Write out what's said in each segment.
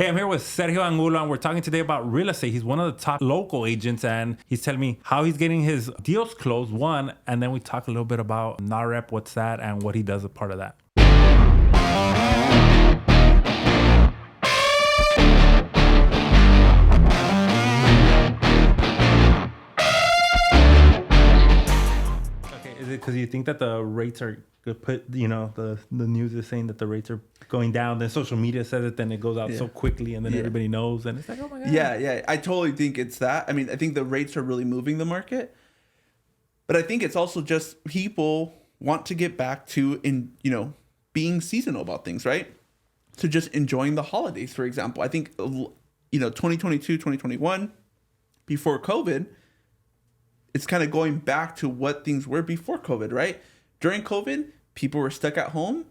Hey, I'm here with Sergio Angulo, and we're talking today about real estate. He's one of the top local agents, and he's telling me how he's getting his deals closed, one, and then we talk a little bit about NAREP, what's that, and what he does as part of that. Okay, is it because you think that the rates are the news is saying that the rates are going down, then social media says it, then it goes out so quickly, and then everybody knows, and it's like, oh my god. Yeah, I totally think it's that. I mean, I think the rates are really moving the market, but I think it's also just people want to get back to being seasonal about things, right? To just enjoying the holidays, for example. I think 2022, 2021, before COVID, it's kind of going back to what things were before COVID, right? During COVID, people were stuck at home.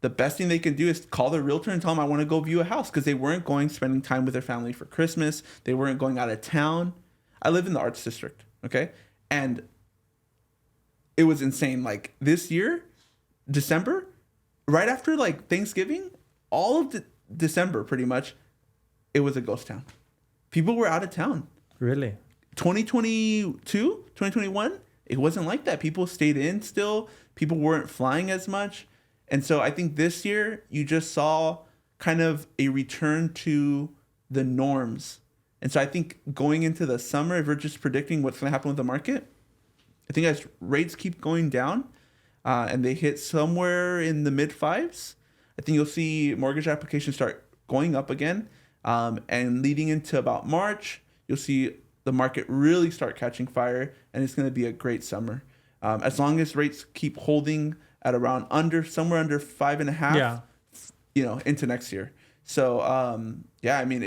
The best thing they can do is call their realtor and tell them, I want to go view a house, because they weren't spending time with their family for Christmas. They weren't going out of town. I live in the arts district, okay? And it was insane. Like this year, December, right after like Thanksgiving, all of December pretty much, it was a ghost town. People were out of town. Really? 2022, 2021, it wasn't like that. People stayed in still. People weren't flying as much. And so I think this year you just saw kind of a return to the norms. And so I think going into the summer, if we're just predicting what's going to happen with the market, I think as rates keep going down and they hit somewhere in the mid fives, I think you'll see mortgage applications start going up again. And leading into about March, you'll see the market really start catching fire, and it's going to be a great summer. As long as rates keep holding at around somewhere under 5.5, into next year. So, I mean,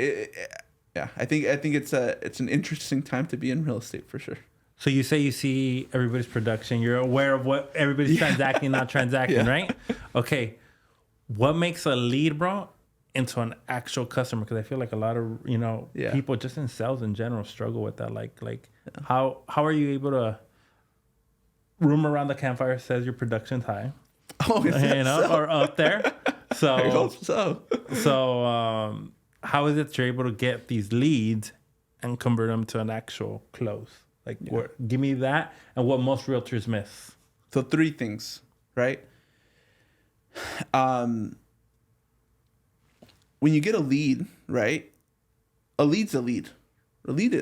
I think it's an interesting time to be in real estate for sure. So you say you see everybody's production. You're aware of what everybody's transacting, not transacting, right? Okay. What makes a lead, bro, into an actual customer? Because I feel like a lot of people just in sales in general struggle with that. How are you able to? Rumor around the campfire says your production's high. Oh, or up there. So I hope so. So how is it you're able to get these leads and convert them to an actual close? Give me that and what most realtors miss. So 3 things, right? When you get a lead, right? A lead's a lead. A lead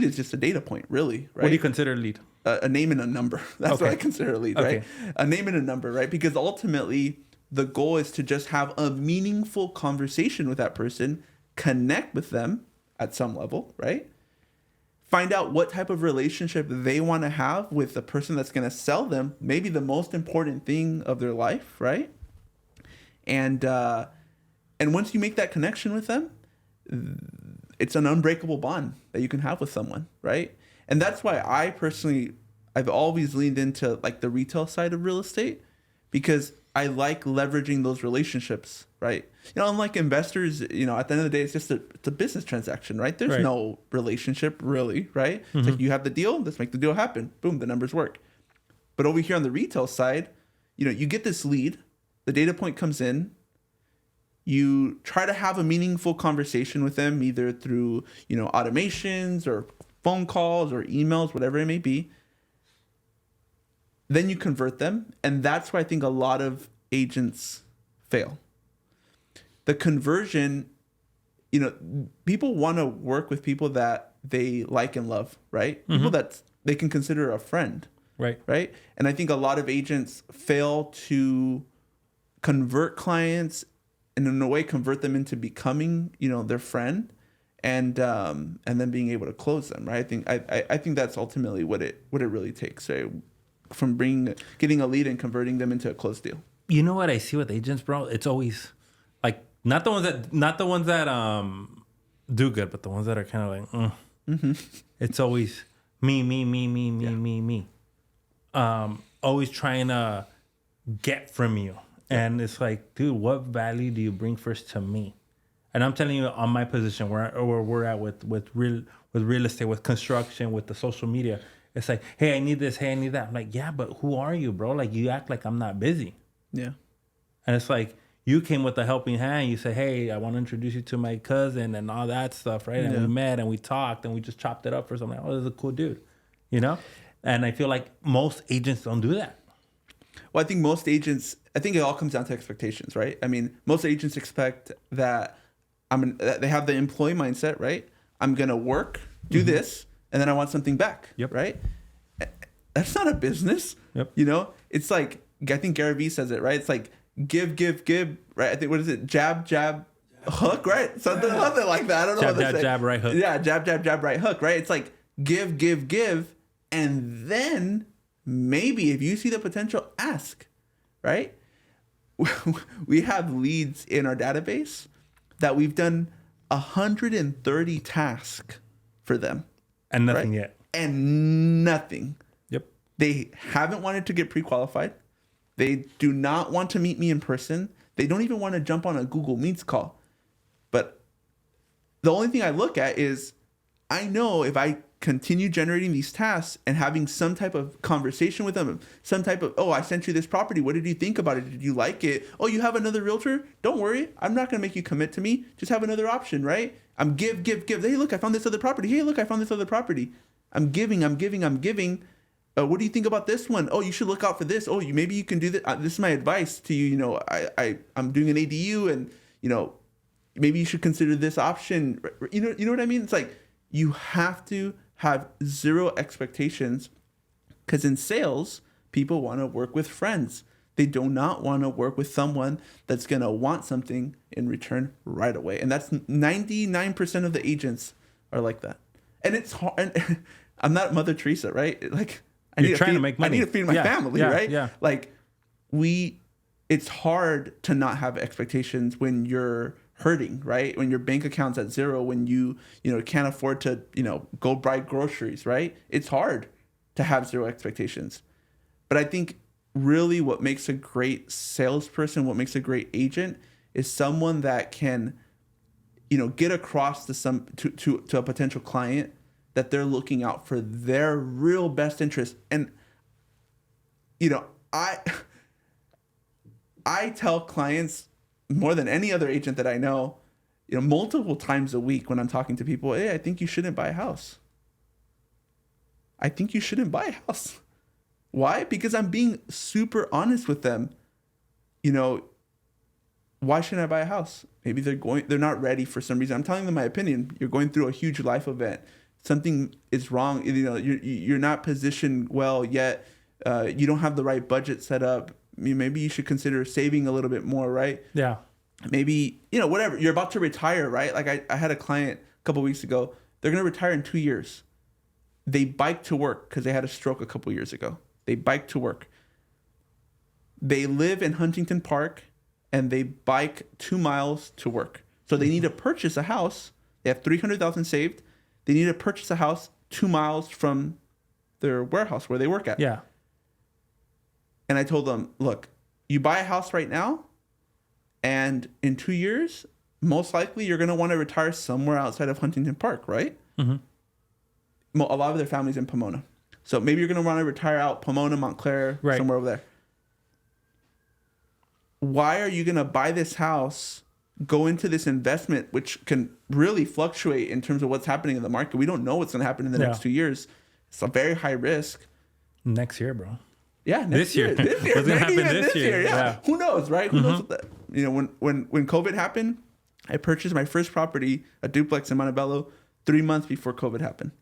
is just a data point, really, right? What do you consider a lead? A name and a number. That's what I consider a lead, right? A name and a number, right? Because ultimately, the goal is to just have a meaningful conversation with that person, connect with them at some level, right? Find out what type of relationship they want to have with the person that's going to sell them, maybe the most important thing of their life, right? And once you make that connection with them, it's an unbreakable bond that you can have with someone, right? And that's why I've always leaned into like the retail side of real estate, because I like leveraging those relationships, right? Unlike investors, at the end of the day, it's just it's a business transaction, right? There's no relationship really, right? Mm-hmm. It's like you have the deal, let's make the deal happen. Boom, the numbers work. But over here on the retail side, you get this lead, the data point comes in, you try to have a meaningful conversation with them, either through, automations or phone calls or emails, whatever it may be. Then you convert them. And that's why I think a lot of agents fail. The conversion, people want to work with people that they like and love, right? Mm-hmm. People that they can consider a friend. Right. And I think a lot of agents fail to convert clients and in a way convert them into becoming, their friend. And then being able to close them, right? I think that's ultimately what it really takes, right? From getting a lead and converting them into a closed deal. You know what I see with agents, bro? It's always like not the ones that do good, but the ones that are kind of like, mm-hmm. It's always me. Always trying to get from you, and it's like, dude, what value do you bring first to me? And I'm telling you, on my position, where we're at with real estate, with construction, with the social media, it's like, hey, I need this, hey, I need that. I'm like, yeah, but who are you, bro? Like, you act like I'm not busy. Yeah. And it's like, You came with a helping hand. You say, hey, I want to introduce you to my cousin and all that stuff, right? And we met and we talked and we just chopped it up for something. Oh, this is a cool dude, you know? And I feel like most agents don't do that. Well, I think most agents, I think it all comes down to expectations, right? I mean, most agents expect that they have the employee mindset, right? I'm going to work, do this, and then I want something back, right? That's not a business, you know? It's like, I think Gary Vee says it, right? It's like give, right? I think, what is it? Jab, hook, right? Something like that. I don't know what to say. Jab, right hook. Yeah, jab, right hook, right? It's like give, and then maybe if you see the potential, ask, right? We have leads in our database that we've done 130 tasks for them. And nothing yet. And nothing. Yep. They haven't wanted to get pre-qualified. They do not want to meet me in person. They don't even want to jump on a Google Meets call. But the only thing I look at is, I know if I continue generating these tasks and having some type of conversation with them, some type of, oh, I sent you this property. What did you think about it? Did you like it? Oh, you have another realtor? Don't worry. I'm not going to make you commit to me. Just have another option, right? I'm give. Hey, look, I found this other property. Hey, look, I found this other property. I'm giving. What do you think about this one? Oh, you should look out for this. Oh, maybe you can do this. This is my advice to you. You know, I'm doing an ADU, and you know, maybe you should consider this option. You know what I mean? It's like you have to have zero expectations, because in sales, people want to work with friends. They do not want to work with someone that's going to want something in return right away. And that's 99% of the agents are like that. And it's hard. And I'm not Mother Teresa, right? Like, You're trying to make money. I need to feed my family, right? Yeah. Like, it's hard to not have expectations when you're hurting, right? When your bank account's at zero, when you can't afford to, go buy groceries, right? It's hard to have zero expectations. But I think really what makes a great salesperson, what makes a great agent, is someone that can, get across to a potential client that they're looking out for their real best interest. And, I tell clients more than any other agent that I know, multiple times a week when I'm talking to people, hey, I think you shouldn't buy a house. I think you shouldn't buy a house. Why? Because I'm being super honest with them. Why shouldn't I buy a house? Maybe they're not ready for some reason. I'm telling them my opinion. You're going through a huge life event. Something is wrong. You're not positioned well yet. You don't have the right budget set up. Maybe you should consider saving a little bit more, right? Yeah. Maybe, whatever. You're about to retire, right? Like I had a client a couple of weeks ago. They're going to retire in 2 years. They bike to work because they had a stroke a couple of years ago. They bike to work. They live in Huntington Park, and they bike 2 miles to work. So they need to purchase a house. They have $300,000 saved. They need to purchase a house 2 miles from their warehouse where they work at. Yeah. And I told them, look, you buy a house right now, and in 2 years, most likely you're going to want to retire somewhere outside of Huntington Park, right? Mm-hmm. A lot of their family's in Pomona. So maybe you're going to want to retire out Pomona, Montclair, right, somewhere over there. Why are you going to buy this house, go into this investment, which can really fluctuate in terms of what's happening in the market? We don't know what's going to happen in the next 2 years. It's a very high risk. Next year, bro. Yeah, this year. This year. What's going to happen this year? Yeah. Who knows, right? Who knows what that, when COVID happened, I purchased my first property, a duplex in Montebello, 3 months before COVID happened.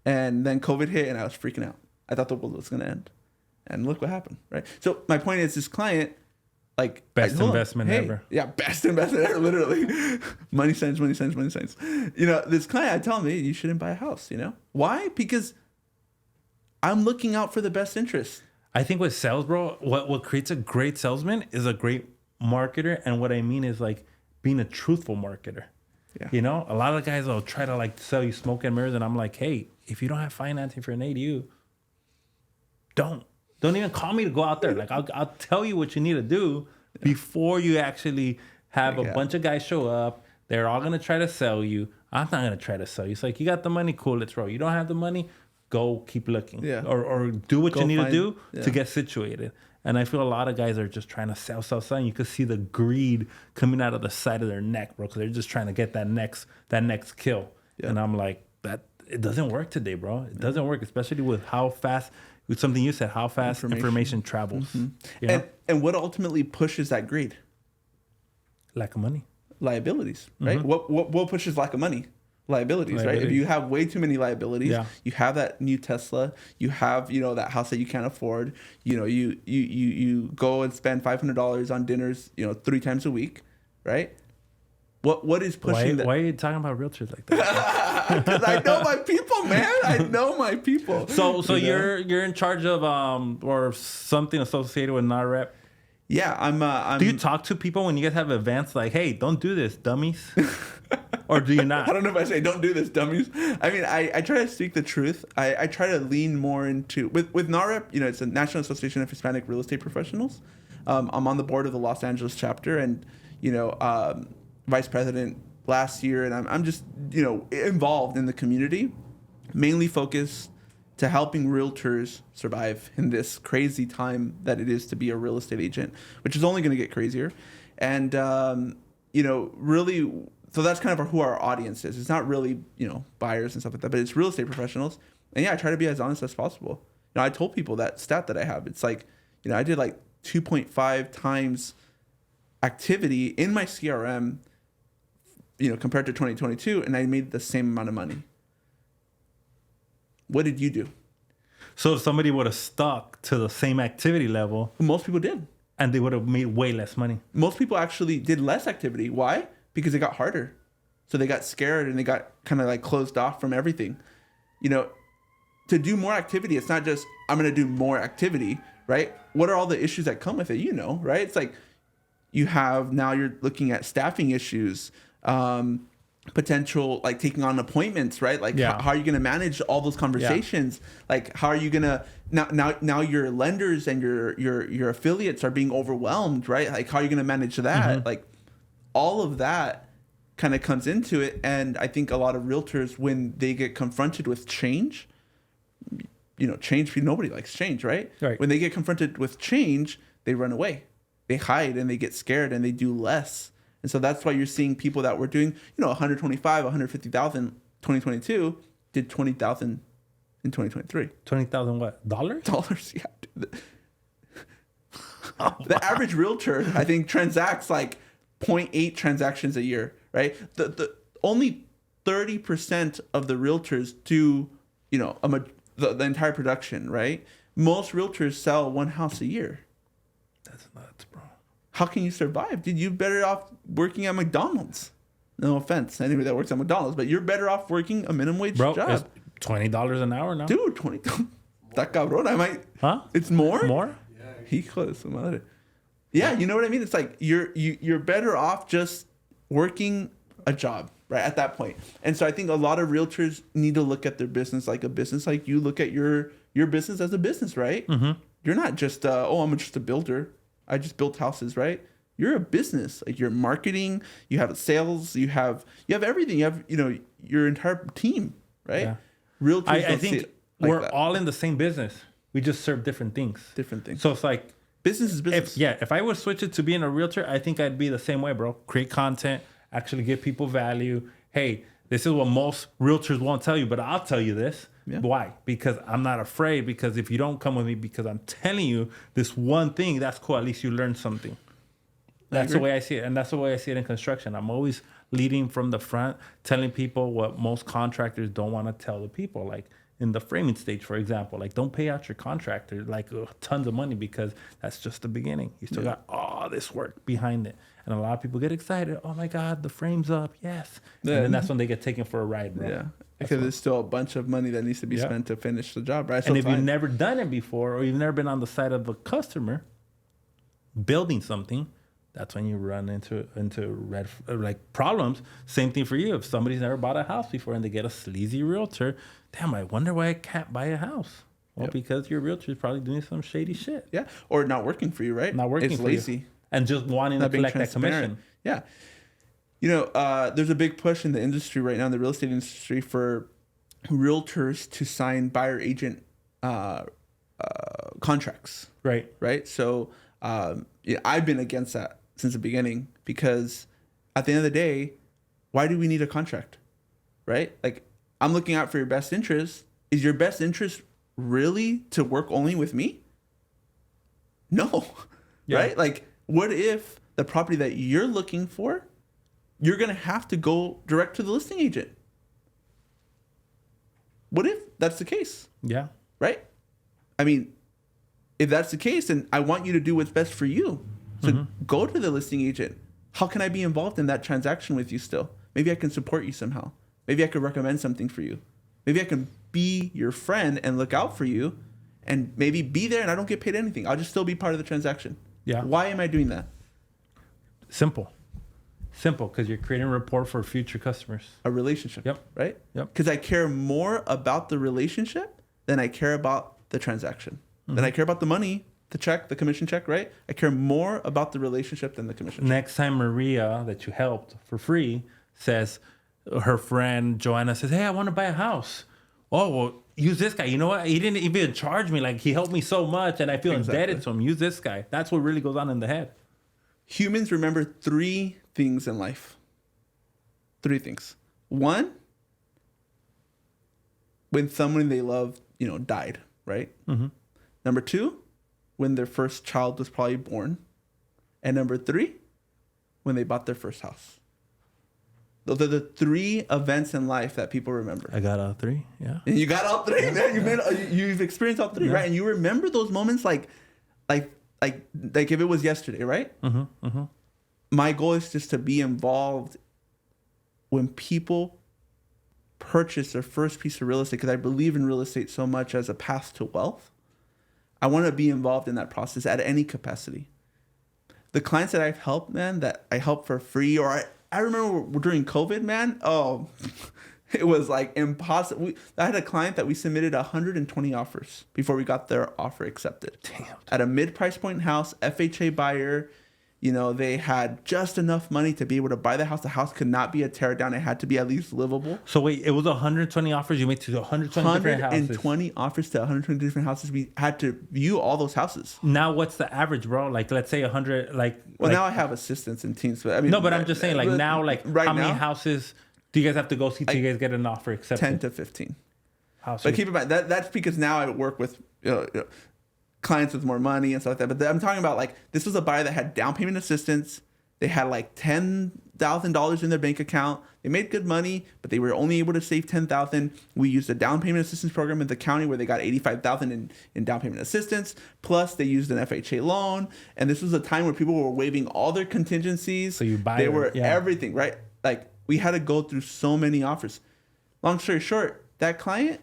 And then COVID hit, and I was freaking out. I thought the world was going to end. And look what happened, right? So my point is, this client, like... Best investment ever. Yeah, best investment ever, literally. Money signs. This client, I tell him, hey, you shouldn't buy a house, Why? Because I'm looking out for the best interest. I think with sales, bro, what creates a great salesman is a great marketer. And what I mean is, like, being a truthful marketer. Yeah. A lot of guys will try to, like, sell you smoke and mirrors. And I'm like, hey, if you don't have financing for an ADU, don't even call me to go out there. Like, I'll tell you what you need to do before you actually have a bunch of guys show up. They're all going to try to sell you. I'm not going to try to sell you. It's like, you got the money, cool, let's roll. You don't have the money, go keep looking. Yeah. Or do what Go you need find- to do yeah. to get situated. And I feel a lot of guys are just trying to sell. And you can see the greed coming out of the side of their neck, bro, because they're just trying to get that next kill. Yeah. And I'm like, that it doesn't work today, bro. It doesn't work, especially with how fast, with something you said, how fast information travels. You know? And what ultimately pushes that greed? Lack of money. Liabilities, right? What pushes lack of money? Liabilities, right? If you have way too many liabilities, you have that new Tesla, you have, you know, that house that you can't afford, you know, you go and spend $500 on dinners, you know, 3 times a week, right? What is pushing that? Why are you talking about realtors like that? Because I know my people, man. I know my people. So you're in charge of or something associated with NAREP. Yeah, I'm. Do you talk to people when you guys have events like, hey, don't do this, dummies? Or do you not? I don't know if I say don't do this, dummies. I mean, I try to speak the truth. I try to lean more into with NAREP. You know, it's a National Association of Hispanic Real Estate Professionals. I'm on the board of the Los Angeles chapter, and you know, vice president last year, and I'm just, you know, involved in the community, mainly focused to helping realtors survive in this crazy time that it is to be a real estate agent, which is only going to get crazier. And, you know, really, so that's kind of who our audience is. It's not really, you know, buyers and stuff like that, but it's real estate professionals. And yeah, I try to be as honest as possible. You know, I told people that stat that I have. It's like, you know, I did like 2.5 times activity in my CRM, you know, compared to 2022, and I made the same amount of money. What did you do? So if somebody would have stuck to the same activity level, Most people did. and they would have made way less money. Most people actually did less activity. Why? Because it got harder. So they got scared and they got kind of like closed off from everything. You know, to do more activity, it's not just, I'm going to do more activity, right? What are all the issues that come with it? You know, right? It's like now you're looking at staffing issues, potential, like taking on appointments, right? Like how are you going to manage all those conversations? Like how are you going to now your lenders and your affiliates are being overwhelmed, right? Like how are you going to manage that? Like all of that kind of comes into it. And I think a lot of realtors, when they get confronted with change, you know, nobody likes change, right? When they get confronted with change, they run away, they hide, and they get scared, and they do less. And so that's why you're seeing people that were doing, you know, 125, 150,000 2022 did 20,000 in 2023. 20,000 what? Dollars? Dollars, yeah. The average realtor, I think, transacts like 0.8 transactions a year, right? The only 30% of the realtors do, you know, the entire production, right? Most realtors sell one house a year. That's nuts, bro. How can you survive? Dude, you're better off working at McDonald's. No offense, anybody that works at McDonald's, but you're better off working a minimum wage job. It's $20 an hour now. Dude, 20. That cabrón, I might. Huh? It's more? More? Hijo de su madre. Yeah, you know what I mean? It's like you're better off just working a job, right, at that point. And so I think a lot of realtors need to look at their business like a business, like you look at your business as a business, right? You're not just, I'm just a builder. I just built houses, right? You're a business. Like you're marketing, you have sales, you have everything. You have, you know, your entire team, right? Yeah. Realtors I don't think see it like we're that. all in the same business. We just serve different things. Different things. So it's like, Business is business. if I would switch it to being a realtor, I think I'd be the same way, bro. Create content, actually give people value. Hey, this is what most realtors won't tell you, but I'll tell you this. Yeah. Why? Because I'm not afraid. Because if you don't come with me, because I'm telling you this one thing, that's cool. At least you learn something. That's the way I see it. And that's the way I see it in construction. I'm always leading from the front, telling people what most contractors don't want to tell the people. Like in the framing stage, for example, like don't pay out your contractor like tons of money, because that's just the beginning. You still got all this work behind it. And a lot of people get excited. Oh my God, the frame's up. Yes. Yeah. And then that's when they get taken for a ride, bro. Yeah. Because there's still a bunch of money that needs to be spent to finish the job, right? So And if you've never done it before, or you've never been on the side of a customer building something, that's when you run into problems. Same thing for you. If somebody's never bought a house before and they get a sleazy realtor, damn, I wonder why I can't buy a house. Well, because your realtor is probably doing some shady shit. Yeah. Or not working for you, right? Not working it's for lazy. you. And just wanting to collect that commission. Yeah. You know, there's a big push in the industry right now, in the real estate industry, for realtors to sign buyer agent contracts. Right. Right. So I've been against that since the beginning, because at the end of the day, why do we need a contract? Right? Like, I'm looking out for your best interest. Is your best interest really to work only with me? No. Yeah. Right? Like, what if the property that you're looking for, you're going to have to go direct to the listing agent? What if that's the case? Yeah. Right? I mean, if that's the case, then I want you to do what's best for you. So go to the listing agent. How can I be involved in that transaction with you still? Maybe I can support you somehow. Maybe I could recommend something for you. Maybe I can be your friend and look out for you, and maybe be there and I don't get paid anything. I'll just still be part of the transaction. Yeah. Why am I doing that? Simple, because you're creating a rapport for future customers. A relationship. Yep. Right? Yep. Because I care more about the relationship than I care about the transaction. Then I care about the money, the check, the commission check, right? I care more about the relationship than the commission check. Next time Maria, that you helped for free, says, her friend Joanna says, hey, I want to buy a house. Oh, well, use this guy. You know what? He didn't even charge me. Like, he helped me so much and I feel indebted to him. Use this guy. That's what really goes on in the head. Humans remember 3 things in life. 3 things. 1, when someone they love, died, right? Number 2, when their first child was probably born. And number 3, when they bought their first house. Those are the 3 events in life that people remember. I got all 3, yeah. And you got all 3, man. You've experienced all 3, right? And you remember those moments like if it was yesterday, right? My goal is just to be involved when people purchase their first piece of real estate, because I believe in real estate so much as a path to wealth. I want to be involved in that process at any capacity. The clients that I've helped, man, that I help for free, or I remember during COVID, man, it was like impossible. I had a client that we submitted 120 offers before we got their offer accepted. Damn. At a mid-price point house, FHA buyer. They had just enough money to be able to buy the house. The house could not be a tear down. It had to be at least livable. So wait, it was 120 offers you made to 120 different houses? 120 offers to 120 different houses. We had to view all those houses. Now, what's the average, bro? Like, let's say 100, now I have assistants and teams. But no, but I'm just saying, right how many houses do you guys have to go see till you guys get an offer accepted? 10 to 15 houses. But keep in mind, that's because now I work with clients with more money and stuff like that. But I'm talking about, this was a buyer that had down payment assistance. They had $10,000 in their bank account. They made good money, but they were only able to save $10,000. We used a down payment assistance program in the county where they got $85,000 in down payment assistance. Plus, they used an FHA loan. And this was a time where people were waiving all their contingencies. So you buy They were everything, right? We had to go through so many offers. Long story short, that client,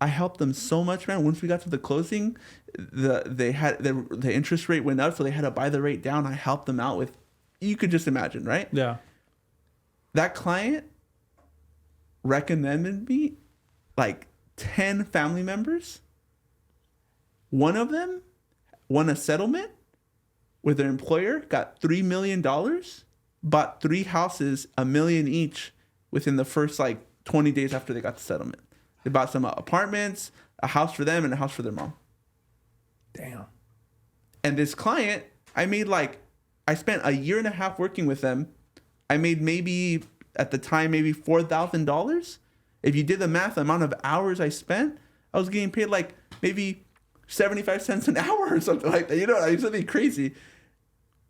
I helped them so much, man. Once we got to the closing, the interest rate went up, so they had to buy the rate down. I helped them out with, you could just imagine, right? Yeah. That client recommended me 10 family members. One of them won a settlement with their employer, got $3 million, bought 3 houses, $1 million each, within the first 20 days after they got the settlement. They bought some apartments, a house for them, and a house for their mom. Damn. And this client, I spent a year and a half working with them. I made at the time, maybe $4,000. If you did the math, the amount of hours I spent, I was getting paid maybe 75 cents an hour or something like that. Something crazy.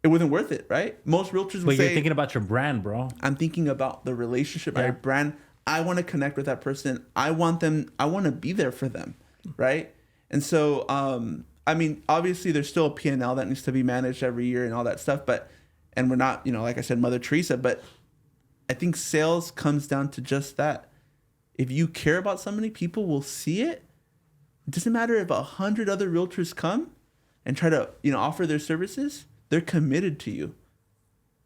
It wasn't worth it, right? Most realtors would say... But you're thinking about your brand, bro. I'm thinking about the relationship, my brand. I want to connect with that person. I want to be there for them, right? And so, obviously there's still a P&L that needs to be managed every year and all that stuff, and we're not, like I said, Mother Teresa, but I think sales comes down to just that. If you care about somebody, people will see it. It doesn't matter if 100 other realtors come and try to, offer their services. They're committed to you.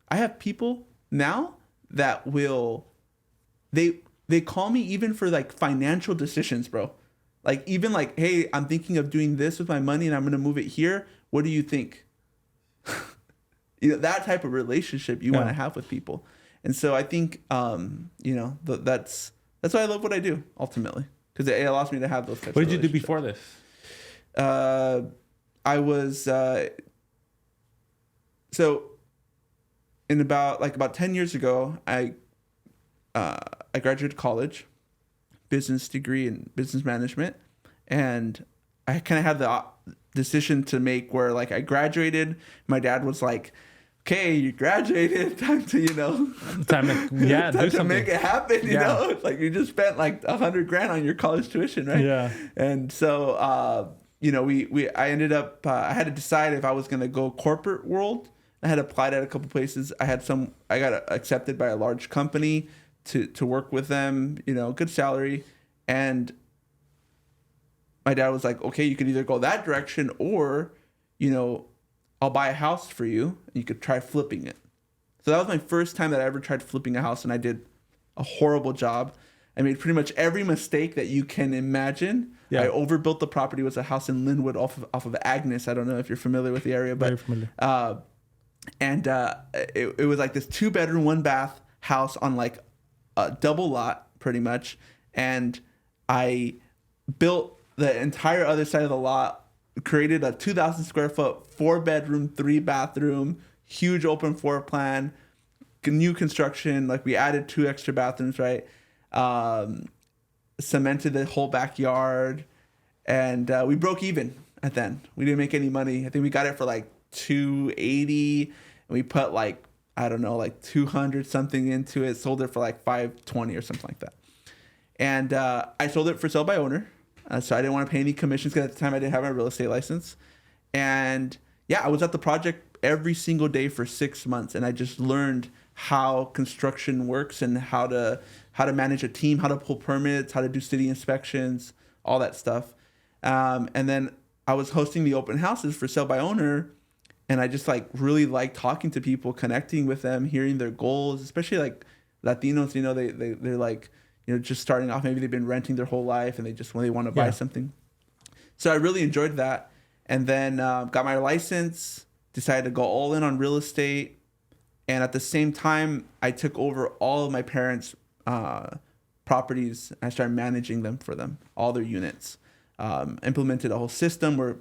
I have people now that will... They call me even for financial decisions, bro. Hey, I'm thinking of doing this with my money and I'm going to move it here. What do you think? That type of relationship you want to have with people. And so I think, that's why I love what I do ultimately. because it allows me to have those types. What did you do before this? I was so in about 10 years ago, I graduated college, business degree in business management, and I kind of had the decision to make where like I graduated. My dad was like, "Okay, you graduated. Time to time to make it happen." You know, it's like you just spent like $100,000 on your college tuition, right? Yeah. And so I ended up I had to decide if I was going to go corporate world. I had applied at a couple places. I got accepted by a large company to work with them, good salary. And my dad was like, okay, you could either go that direction or, I'll buy a house for you and you could try flipping it. So that was my first time that I ever tried flipping a house, and I did a horrible job. I made pretty much every mistake that you can imagine. Yeah. I overbuilt the property. It was a house in Linwood off of Agnes. I don't know if you're familiar with the area, but very familiar. It was like this 2-bedroom, 1-bath house on like a double lot pretty much. And I built the entire other side of the lot, created a 2,000 square foot, 4-bedroom, 3-bathroom, huge open floor plan, new construction. Like we added 2 extra bathrooms, right? Cemented the whole backyard, and we broke even at then. We didn't make any money. I think we got it for like $280, and we put like, I don't know, like 200 something into it, sold it for like $520 or something like that. And I sold it for sale by owner. So I didn't want to pay any commissions because at the time I didn't have my real estate license. And yeah, I was at the project every single day for 6 months, and I just learned how construction works and how to manage a team, how to pull permits, how to do city inspections, all that stuff. And then I was hosting the open houses for sale by owner, and I just like really liked talking to people, connecting with them, hearing their goals, especially like Latinos. They're like, just starting off. Maybe they've been renting their whole life and they want to buy something. So I really enjoyed that, and then got my license. Decided to go all in on real estate, and at the same time, I took over all of my parents' properties. And I started managing them for them, all their units. Implemented a whole system where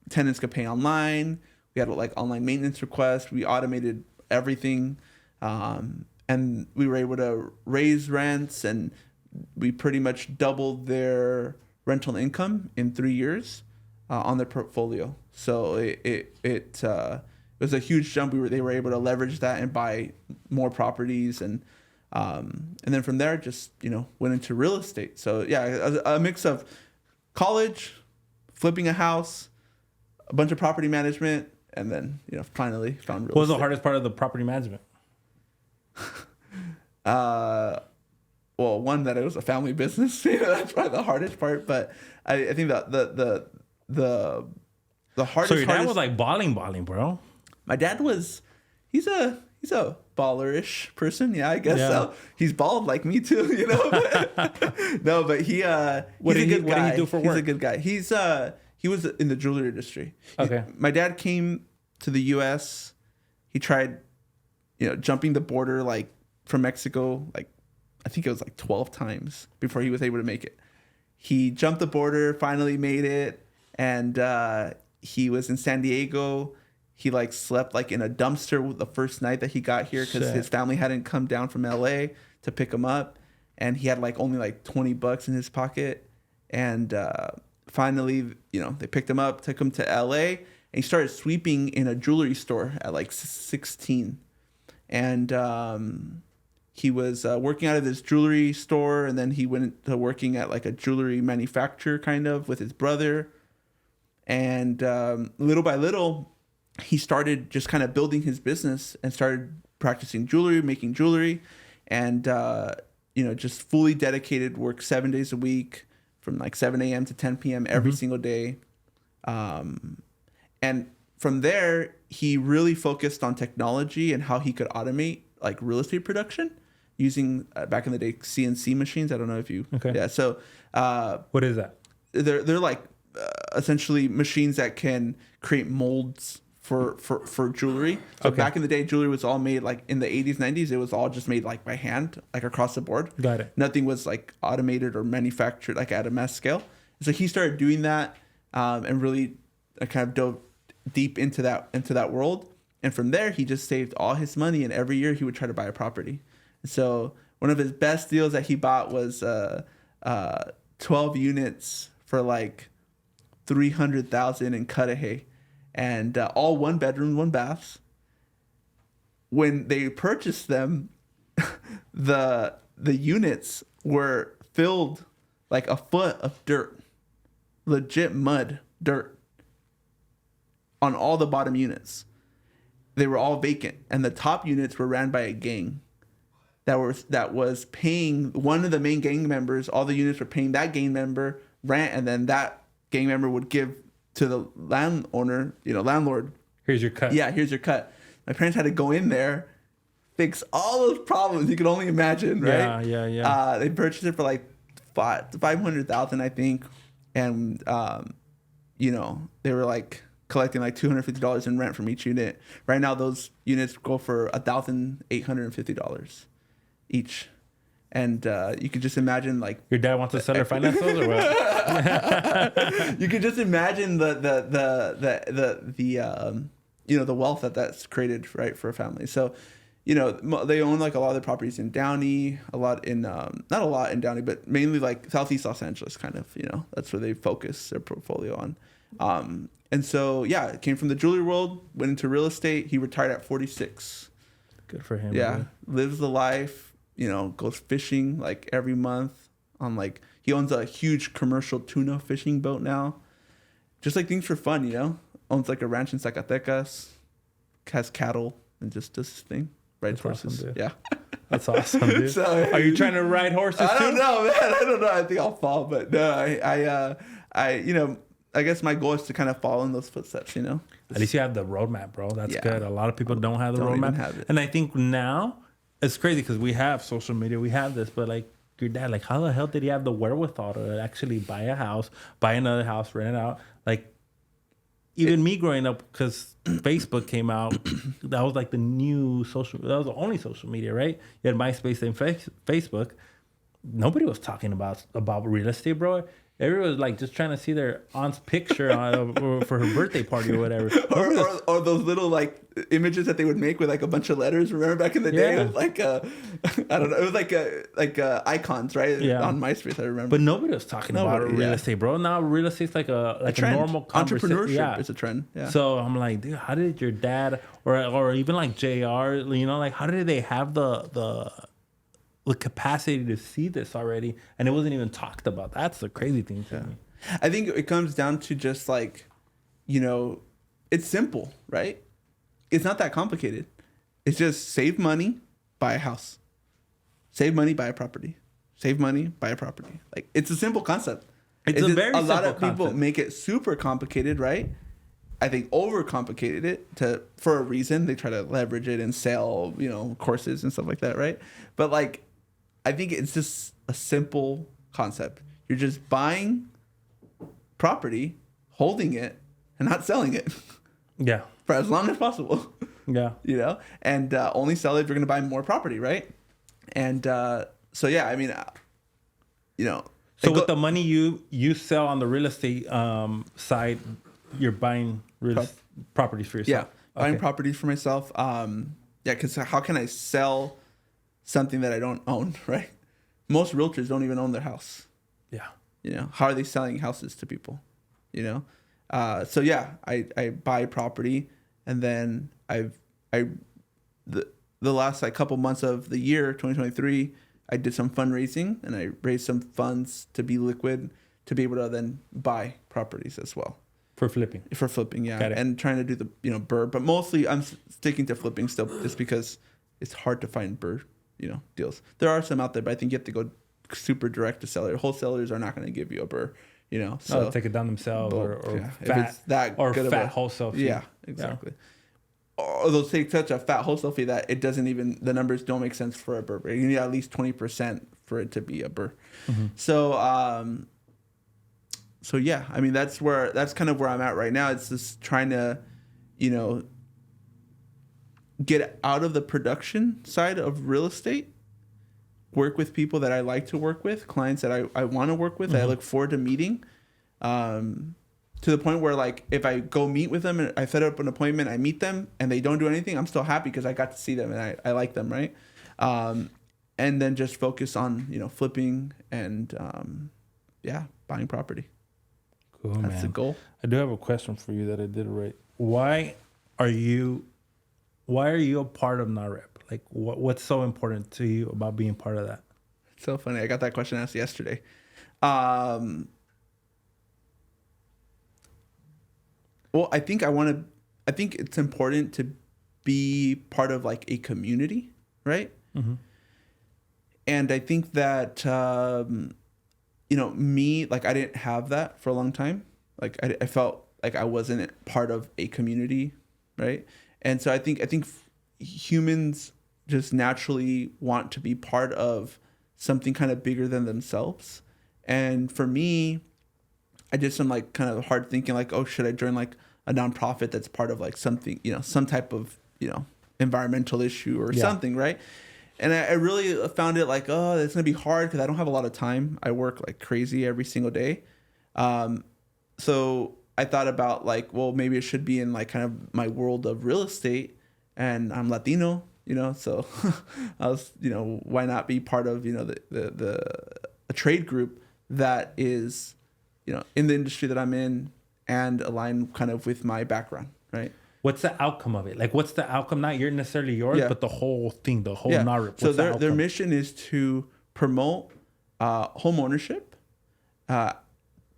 tenants could pay online. We had like online maintenance requests. We automated everything. And we were able to raise rents, and we pretty much doubled their rental income in 3 years on their portfolio. So it was a huge jump. They were able to leverage that and buy more properties, and then from there just went into real estate. So yeah, a mix of college, flipping a house, a bunch of property management, and then finally found real estate. What was the hardest part of the property management? Well, one, that it was a family business. That's probably the hardest part. But I think that the hardest. So your dad was like balling, bro. My dad was. He's a baller-ish person. Yeah, I guess so. He's bald like me too. No, but he's a good guy. What did he do for work? He's a good guy. He was in the jewelry industry. Okay. My dad came to the U.S. He tried, jumping the border like from Mexico, like I think it was like 12 times before he was able to make it. He jumped the border, finally made it, and he was in San Diego. He like slept like in a dumpster the first night that he got here because his family hadn't come down from LA to pick him up, and he had like only like $20 in his pocket. And finally, they picked him up, took him to LA, and he started sweeping in a jewelry store at like 16. And he was working out of this jewelry store, and then he went to working at like a jewelry manufacturer kind of with his brother. And little by little, he started just kind of building his business and started practicing jewelry, making jewelry, and just fully dedicated, work 7 days a week from like 7 a.m. to 10 p.m. every single day. And from there, he really focused on technology and how he could automate like real estate production using back in the day CNC machines. I don't know if you. Okay. Yeah. So. What is that? They're like essentially machines that can create molds for jewelry. So back in the day, jewelry was all made like in the 80s, 90s. It was all just made like by hand, like across the board. Got it. Nothing was like automated or manufactured like at a mass scale. So he started doing that and really kind of dove deep into that world. And from there, he just saved all his money, and every year he would try to buy a property. And so one of his best deals that he bought was 12 units for like $300,000 in Cudahy. And all 1 bedroom, 1 baths. When they purchased them, the units were filled like a foot of dirt, legit mud, dirt, on all the bottom units. They were all vacant, and the top units were ran by a gang that was paying one of the main gang members. All the units were paying that gang member rent, and then that gang member would give to the landowner, landlord. Here's your cut. Yeah, here's your cut. My parents had to go in there, fix all those problems you can only imagine, right? Yeah. They purchased it for like $500,000, I think, and they were like collecting like $250 in rent from each unit. Right now, those units go for $1,850 each. And you could just imagine, like, your dad wants to sell her financials or what? You could just imagine the wealth that's created, right, for a family. So, they own like a lot of the properties in Downey, a lot in not a lot in Downey, but mainly like Southeast Los Angeles, kind of. That's where they focus their portfolio on. And so it came from the jewelry world, went into real estate. He retired at 46. Good for him. Yeah, man. Lives the life. Goes fishing like every month on he owns a huge commercial tuna fishing boat now. Just like things for fun, owns like a ranch in Zacatecas, has cattle, and just does his thing. Rides horses. Awesome, dude. Yeah. That's awesome, dude. So, are you trying to ride horses too? I don't know, man. I don't know. I think I'll fall, but no, I guess my goal is to kind of follow in those footsteps, At least you have the roadmap, bro. That's good. A lot of people don't have the roadmap. And I think now it's crazy because we have social media, we have this, but like your dad, like how the hell did he have the wherewithal to actually buy a house, buy another house, rent it out? Like even me growing up, because Facebook came out, that was like the new that was the only social media, right? You had MySpace and Facebook. Nobody was talking about real estate, bro. Everyone was like just trying to see their aunt's picture for her birthday party or whatever. or those little like images that they would make with like a bunch of letters. Remember back in the day, like I don't know, it was like icons, right? Yeah. On MySpace, I remember. But nobody was talking about real estate, bro. Now real estate's like a normal conversation. Entrepreneurship is a trend. Yeah. So I'm like, dude, how did your dad or even like JR, like how did they have the capacity to see this already, and it wasn't even talked about? That's the crazy thing to me. I think it comes down to just like, it's simple, right? It's not that complicated. It's just save money, buy a house. Save money, buy a property. Save money, buy a property. Like, it's a simple concept. It's a very simple lot of concept. people make it super complicated, right? I think overcomplicated it for a reason. They try to leverage it and sell, courses and stuff like that, right? But like, I think it's just a simple concept. You're just buying property, holding it, and not selling it. Yeah. For as long as possible. Yeah. And only sell it if you're going to buy more property, right? And so, yeah, I mean, So with the money you sell on the real estate side, you're buying properties for yourself. Yeah, buying properties for myself. Because how can I sell something that I don't own, right? Most realtors don't even own their house. Yeah. How are they selling houses to people? So yeah, I buy property, and then the last like couple months of the year 2023, I did some fundraising, and I raised some funds to be liquid to be able to then buy properties as well. For flipping, yeah, and trying to do the BRRRR, but mostly I'm sticking to flipping still, just because it's hard to find BRRRR deals. There are some out there, but I think you have to go super direct to seller. Wholesalers are not going to give you a BRRRR, so they'll take it down themselves, or if it's that or good fat wholesale fee. Yeah, exactly. Or they'll take such a fat wholesale fee that it doesn't even, the numbers don't make sense for a BRRRR. You need at least 20% for it to be a BRRRR. Mm-hmm. So yeah, I mean that's kind of where I'm at right now. It's just trying to you know, get out of the production side of real estate, work with people that I like to work with, clients that I want to work with, that I look forward to meeting, to the point where, like, if I go meet with them and I set up an appointment, I meet them and they don't do anything, I'm still happy because I got to see them and I like them, right? And then just focus on, you know, flipping and, buying property. Cool, That's the goal. I do have a question for you that I did right. Why are you a part of NAREP? Like, what's so important to you about being part of that? It's so funny. I got that question asked yesterday. Well, I think it's important to be part of, like, a community, right? Mm-hmm. And I think that, you know, me, like, I didn't have that for a long time. Like, I felt like I wasn't part of a community, right? And so I think humans just naturally want to be part of something kind of bigger than themselves. And for me, I did some, like, kind of hard thinking, like, oh, should I join, like, a nonprofit that's part of, like, something, you know, some type of, you know, environmental issue or something, right? And I really found it like, oh, it's going to be hard because I don't have a lot of time. I work like crazy every single day. So I thought about, like, well, maybe it should be in, like, kind of my world of real estate, and I'm Latino, you know, so I was, you know, why not be part of, you know, a trade group that is, you know, in the industry that I'm in and align kind of with my background, right? What's the outcome of it? Like, what's the outcome? Not necessarily yours, but the whole thing, the whole NAREP. So their mission is to promote home ownership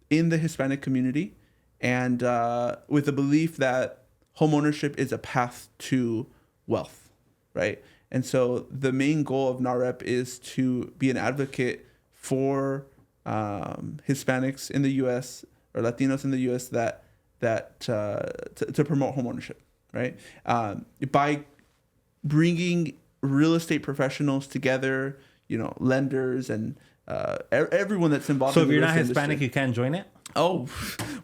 in the Hispanic community, and with the belief that home ownership is a path to wealth, right? And so the main goal of NAREP is to be an advocate for Hispanics in the U.S. or Latinos in the U.S. to promote home ownership, right? By bringing real estate professionals together, you know, lenders and everyone that's involved. So in if you're not Hispanic, industry. You can't join it? Oh,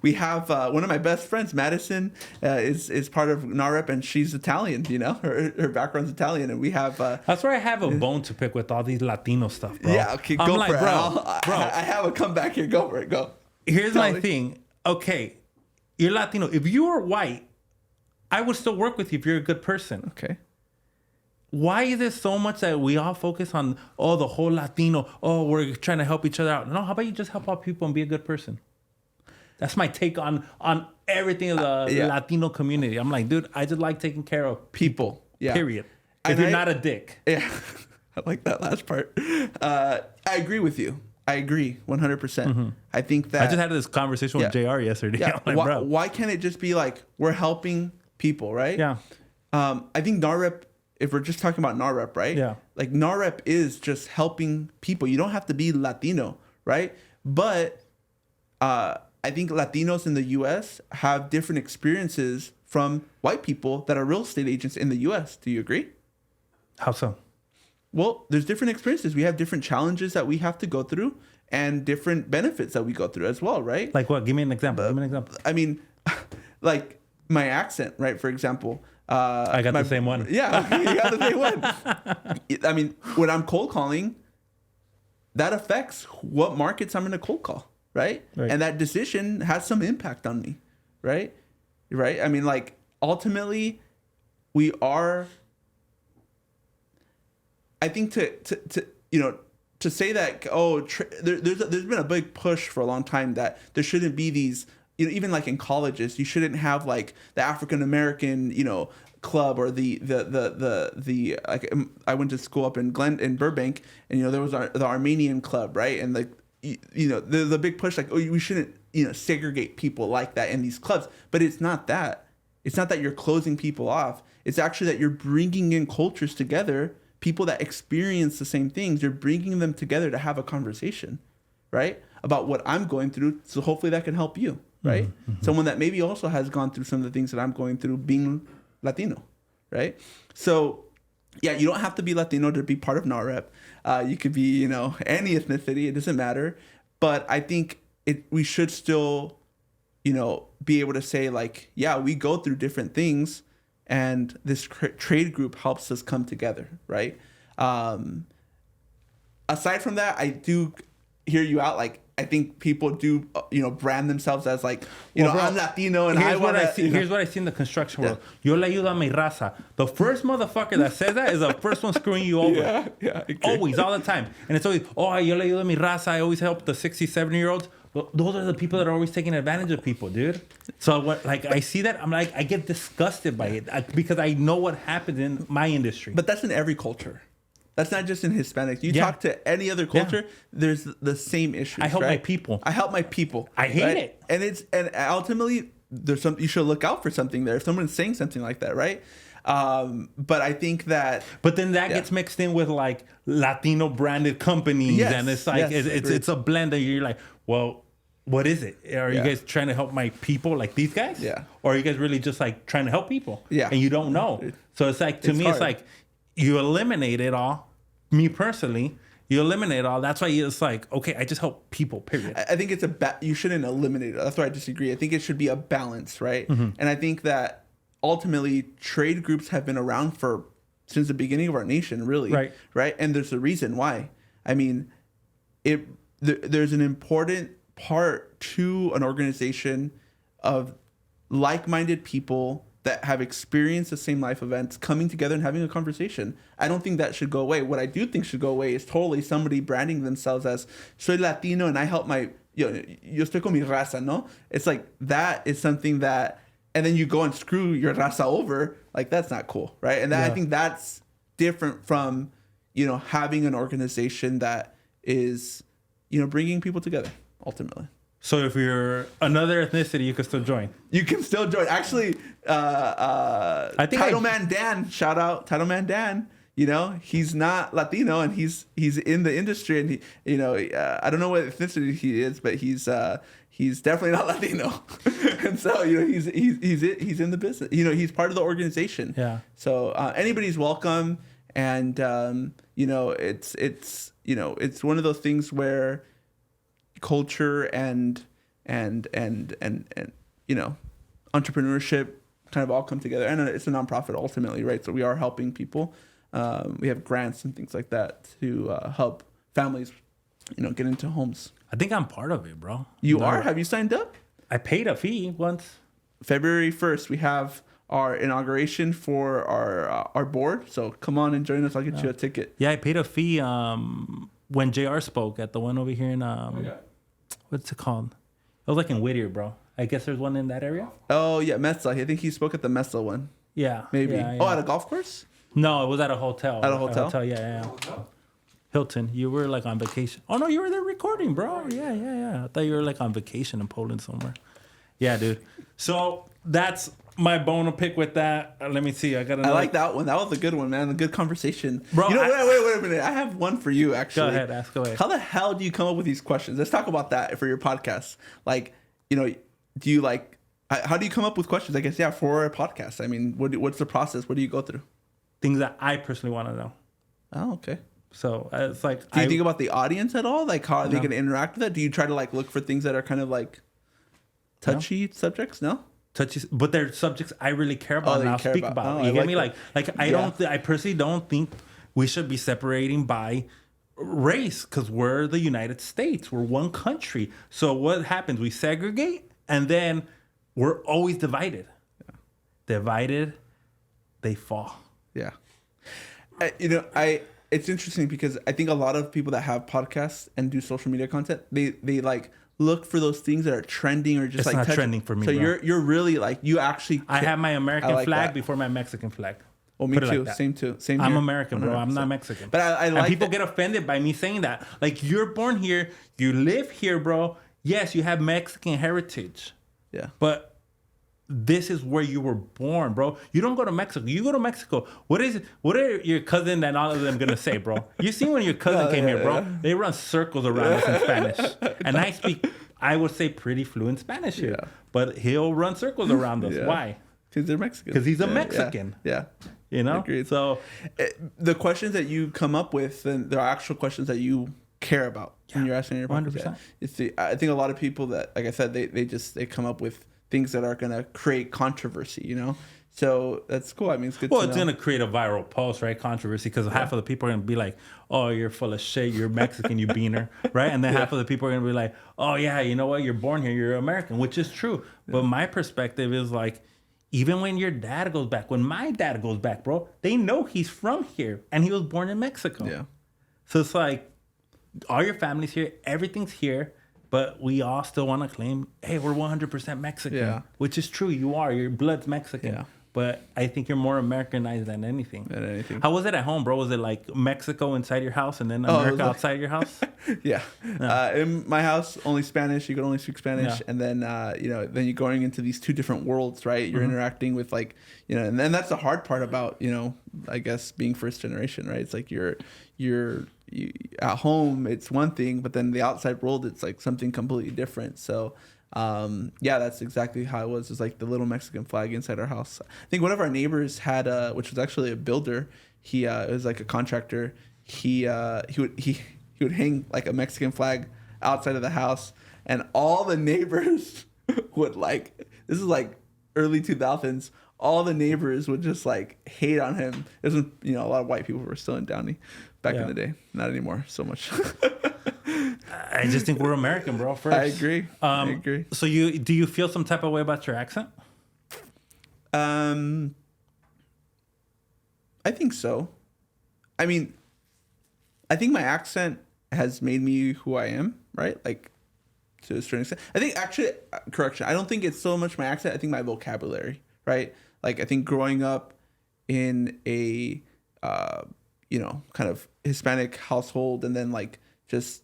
we have one of my best friends, Madison, is part of NAREP, and she's Italian. You know, her background's Italian, and we have. That's where I have a bone to pick with all these Latino stuff, bro. Yeah, okay, go for it, bro. I have a comeback here. Go for it. Go. Here's my thing. Okay, you're Latino. If you were white, I would still work with you if you're a good person. Okay. Why is there so much that we all focus on, the whole Latino, we're trying to help each other out? No, how about you just help out people and be a good person? That's my take on everything of the Latino community. I'm like, dude, I just like taking care of people. Yeah. Period. If you're not a dick. Yeah. I like that last part. I agree with you. I agree 100%. Mm-hmm. I think that... I just had this conversation with JR yesterday. Yeah. Like, why can't it just be like, we're helping people, right? Yeah. I think NAREP, if we're just talking about NAREP, right? Yeah. Like, NAREP is just helping people. You don't have to be Latino, right? But I think Latinos in the U.S. have different experiences from white people that are real estate agents in the U.S. Do you agree? How so? Well, there's different experiences. We have different challenges that we have to go through and different benefits that we go through as well, right? Like what? Give me an example. I mean, like my accent, right? For example. I got the same one. Yeah, you got the same one. I mean, when I'm cold calling, that affects what markets I'm going to cold call, right? And that decision has some impact on me, right? Right? I mean, like, ultimately, we are... I think to say that there's been a big push for a long time that there shouldn't be these, you know, even like in colleges, you shouldn't have like the African American, you know, club or the like, I went to school up in Burbank, and you know there was the Armenian club, right? And like you know the big push like, oh, we shouldn't, you know, segregate people like that in these clubs. But it's not that. It's not that you're closing people off. It's actually that you're bringing in cultures together. People that experience the same things, you're bringing them together to have a conversation, right? About what I'm going through. So hopefully that can help you, right? Mm-hmm. Someone that maybe also has gone through some of the things that I'm going through being Latino, right? So yeah, you don't have to be Latino to be part of NAREP. You could be, you know, any ethnicity. It doesn't matter. But I think we should still be able to say like, yeah, we go through different things, and this trade group helps us come together, right? Aside from that, I do hear you out. Like, I think people do, brand themselves as like, bro, I'm Latino and I want to. Here's what I see in the construction world. Yo le ayudo a mi raza. The first motherfucker that says that is the first one screwing you over. Yeah. Always, all the time. And it's always, yo le ayudo a mi raza. I always help the 60, 70-year-olds. Those are the people that are always taking advantage of people, dude. So I see that, I'm like, I get disgusted by it because I know what happens in my industry. But that's in every culture. That's not just in Hispanics. You talk to any other culture, there's the same issues. I help my people. I help my people. I hate it. And ultimately, there's you should look out for something there. If someone's saying something like that, right? But I think that. But then that gets mixed in with like Latino branded companies, and it's like it's a blend. And you're like, well, what is it? Are you guys trying to help my people like these guys? Yeah. Or are you guys really just like trying to help people? Yeah. And you don't know. So it's like to me, hard. It's like. You eliminate it all. Me personally, you eliminate it all. That's why it's like, okay, I just help people, period. I think it's you shouldn't eliminate it. That's why I disagree. I think it should be a balance, right? Mm-hmm. And I think that ultimately trade groups have been around since the beginning of our nation, really. Right? And there's a reason why. I mean, there's an important part to an organization of like-minded people that have experienced the same life events coming together and having a conversation. I don't think that should go away. What I do think should go away is totally somebody branding themselves as soy Latino and I help my yo estoy con mi raza, no? It's like that is something that, and then you go and screw your raza over. Like, that's not cool, right? And I think that's different from having an organization that is bringing people together ultimately. So if you're another ethnicity, you can still join. You can still join. Actually, I think Title Man Dan, shout out Title Man Dan. He's not Latino and he's in the industry, and he, I don't know what ethnicity he is, but he's definitely not Latino. And so he's in the business. He's part of the organization. Yeah. So anybody's welcome, and it's one of those things where culture and entrepreneurship kind of all come together, and it's a nonprofit ultimately, right? So we are helping people. We have grants and things like that to help families, get into homes. I think I'm part of it, bro. You are? Have you signed up? I paid a fee once. February 1st, we have our inauguration for our board. So come on and join us. I'll get you a ticket. Yeah, I paid a fee when JR spoke at the one over here in what's it called? It was like in Whittier, bro. I guess there's one in that area. Oh yeah, Mesa. I think he spoke at the Mesa one. Yeah, maybe. Yeah. Oh, at a golf course? No, it was at a hotel. At a hotel? Yeah. Hilton. You were like on vacation. Oh no, you were there recording, bro. Yeah. I thought you were like on vacation in Poland somewhere. Yeah, dude. So that's my bone to pick with that. Let me see. I like that one. That was a good one, man. A good conversation. Bro, wait a minute. I have one for you, actually. Go ahead. Ask away. How the hell do you come up with these questions? Let's talk about that for your podcast. Like, do you like, how do you come up with questions? I guess, for a podcast. I mean, what's the process? What do you go through? Things that I personally want to know. Oh, okay. So it's like, do you think about the audience at all? Like, how are they going to interact with that? Do you try to like look for things that are kind of like touchy subjects? No? Touchy, but they're subjects I really care about and I'll speak about. You get me? Like I personally don't think we should be separating by race, because we're the United States. We're one country. So what happens? We segregate and then we're always divided. Yeah. Divided, they fall. Yeah. It's interesting because I think a lot of people that have podcasts and do social media content, they like look for those things that are trending or just it's like not trending for me. So bro. you're really like, you actually. I have my American flag before my Mexican flag. Well, me too. Like Same too. Same. I'm here. American, bro. I'm not Mexican. But I like. And people get offended by me saying that. Like, you're born here, you live here, bro. Yes, you have Mexican heritage. Yeah. But this is where you were born, bro. You don't go to Mexico. You go to Mexico. What are your cousin and all of them gonna say, bro? You see when your cousin came here, bro? They run circles around us in Spanish, and I speak, I would say, pretty fluent Spanish here. Yeah. But he'll run circles around us. Yeah. Why? Because they're Mexican. Because he's a Mexican. Yeah. You know? Agreed. So the questions that you come up with, and there are actual questions that you care about when you're asking your property. 100%. I think a lot of people that, like I said, they come up with things that are going to create controversy, you know? So that's cool. I mean, it's good to know. It's going to create a viral post, right? Controversy, because half of the people are going to be like, oh, you're full of shit. You're Mexican, you beaner, right? And then half of the people are going to be like, oh, yeah, you know what? You're born here. You're American, which is true. But my perspective is like, even when your dad goes back, when my dad goes back, bro, they know he's from here and he was born in Mexico. Yeah. So it's like, all your family's here. Everything's here. But we all still want to claim, hey, we're 100% Mexican, which is true. You are. Your blood's Mexican. Yeah. But I think you're more Americanized than anything. How was it at home, bro? Was it like Mexico inside your house and then America outside your house? Yeah. In my house, only Spanish. You could only speak Spanish. Yeah. And then, then you're going into these two different worlds, right? You're interacting with like, and then that's the hard part about, I guess being first generation, right? It's like you're at home, it's one thing, but then the outside world, it's like something completely different. So, that's exactly how it was. It's like the little Mexican flag inside our house. I think one of our neighbors had which was actually a builder. He it was like a contractor. He would hang like a Mexican flag outside of the house, and all the neighbors would like. This is like early 2000s. All the neighbors would just like hate on him. There's a lot of white people were still in Downey back in the day. Not anymore so much. I just think we're American, bro. First, I agree. I agree. So do you feel some type of way about your accent? I think so. I mean, I think my accent has made me who I am, right? Like, to a certain extent. I think actually, correction, I don't think it's so much my accent. I think my vocabulary, right? Like, I think growing up in a, kind of Hispanic household, and then like just,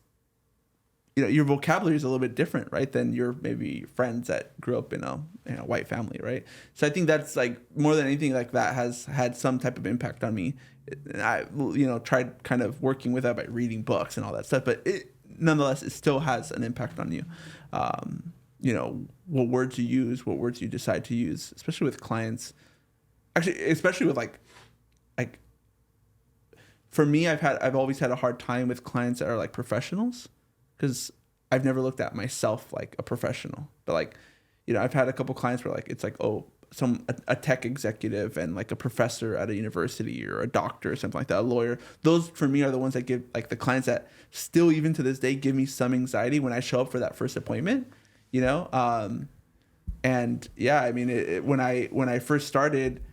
your vocabulary is a little bit different, right? Than your maybe friends that grew up in a white family, right? So I think that's like more than anything, like that has had some type of impact on me. I, tried kind of working with that by reading books and all that stuff, but nonetheless, it still has an impact on you. What words you use, what words you decide to use, especially with clients. Actually, especially with like for me, I've always had a hard time with clients that are like professionals, because I've never looked at myself like a professional. But like, I've had a couple clients where like it's like, oh, a tech executive and like a professor at a university or a doctor or something like that, a lawyer. Those for me are the ones that give like the clients that still even to this day give me some anxiety when I show up for that first appointment, and yeah, I mean, when I first started,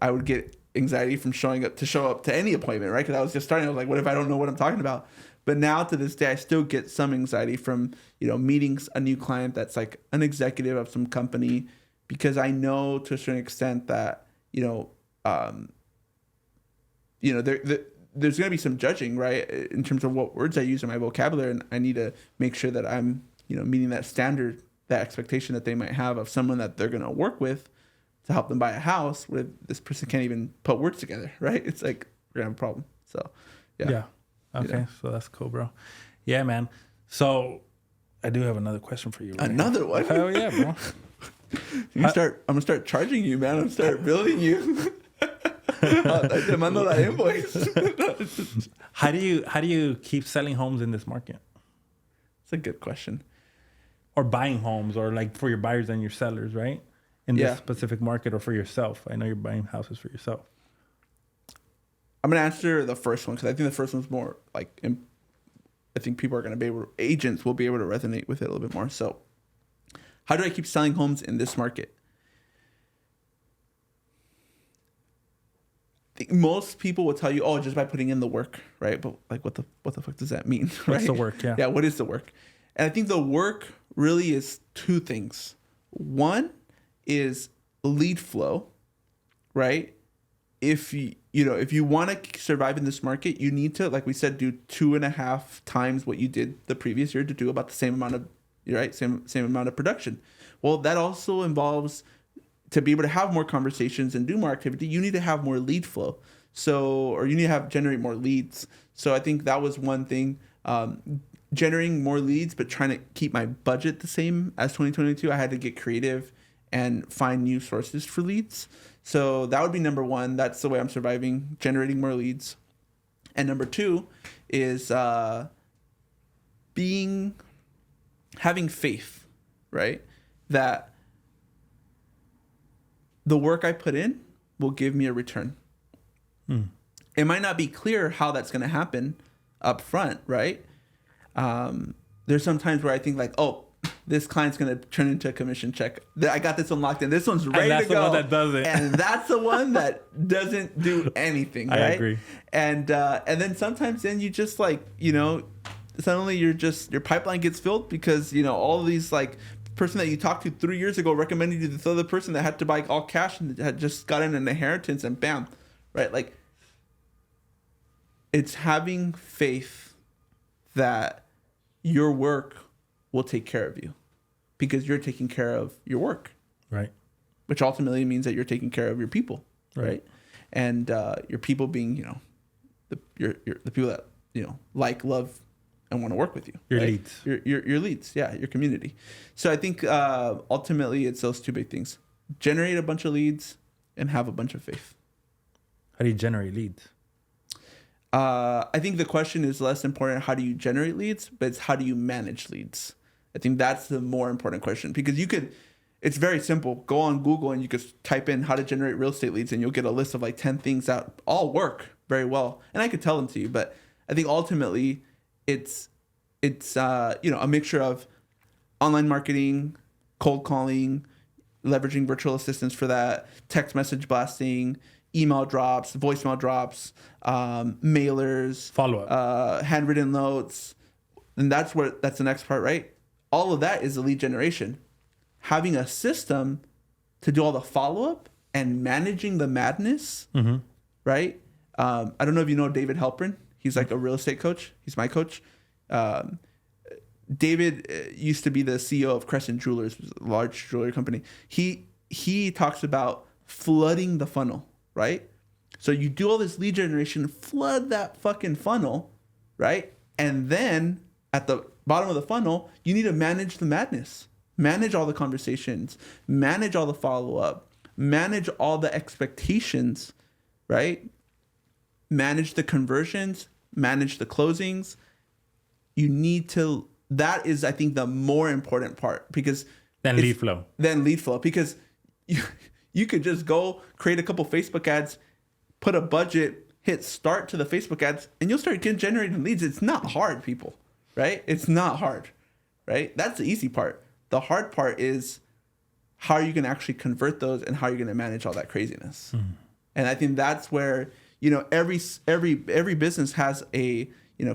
I would get anxiety from showing up to any appointment, right? Because I was just starting. I was like, what if I don't know what I'm talking about? But now to this day, I still get some anxiety from, meeting a new client that's like an executive of some company, because I know to a certain extent that, there's going to be some judging, right? In terms of what words I use in my vocabulary. And I need to make sure that I'm, meeting that standard, that expectation that they might have of someone that they're going to work with to help them buy a house, where this person can't even put words together, right? It's like, we're going to have a problem. So, yeah. Okay. So that's cool, bro. Yeah, man. So I do have another question for you. Right? Another one? Hell yeah, bro. I'm gonna start charging you, man. I'm gonna start billing you. Te mando la invoice. How do you keep selling homes in this market? It's a good question. Or buying homes, or like for your buyers and your sellers, right? In this specific market, or for yourself. I know you're buying houses for yourself. I'm gonna answer the first one, because I think the first one's more like, I think people are gonna agents will be able to resonate with it a little bit more. So, how do I keep selling homes in this market? I think most people will tell you, oh, just by putting in the work, right? But like, what the fuck does that mean? Right? What's the work? Yeah. Yeah. What is the work? And I think the work really is two things. One is lead flow, right? If you want to survive in this market, you need to, like we said, do 2.5 times what you did the previous year to do about the same amount of, right? Same amount of production. Well, that also involves, to be able to have more conversations and do more activity, you need to have more lead flow. Or you need to generate more leads. So I think that was one thing, generating more leads, but trying to keep my budget the same as 2022. I had to get creative and find new sources for leads. So that would be number one. That's the way I'm surviving, generating more leads. And number two is having faith, right? That the work I put in will give me a return. It might not be clear how that's going to happen up front, right? There's some times where I think like, oh, this client's going to turn into a commission check. I got this one locked in. This one's ready to go. And that's the one that does it. And that's the one that doesn't do anything, right? I agree. And then sometimes then you just like, suddenly your pipeline gets filled because, all of these like person that you talked to 3 years ago recommended you to this other person that had to buy all cash and had just gotten an inheritance and bam, right? Like it's having faith that your work will take care of you because you're taking care of your work. Right. Which ultimately means that you're taking care of your people. Right. And your people being, the people that, like, love, and want to work with you. Your right? leads. Your leads. Yeah. Your community. So I think ultimately it's those two big things. Generate a bunch of leads and have a bunch of faith. How do you generate leads? I think the question is less important. How do you generate leads? But it's how do you manage leads? I think that's the more important question because it's very simple. Go on Google and you could type in how to generate real estate leads and you'll get a list of like 10 things that all work very well. And I could tell them to you, but I think ultimately it's a mixture of online marketing, cold calling, leveraging virtual assistants for that, text message blasting, email drops, voicemail drops, mailers, follow-up, handwritten notes. And that's the next part, right? All of that is the lead generation. Having a system to do all the follow-up and managing the madness, right? I don't know if you know David Halpern. He's like a real estate coach. He's my coach. David used to be the CEO of Crescent Jewelers, a large jewelry company. He talks about flooding the funnel, right? So you do all this lead generation, flood that fucking funnel, right? And then at the bottom of the funnel, you need to manage the madness, manage all the conversations, manage all the follow-up, manage all the expectations, right? Manage the conversions, manage the closings. That is, I think, the more important part because Then lead flow, because you could just go create a couple Facebook ads, put a budget, hit start to the Facebook ads, and you'll start generating leads. It's not hard, people, right? It's not hard, right? That's the easy part. The hard part is how are you going to actually convert those and how are you going to manage all that craziness? And I think that's where, every business has a,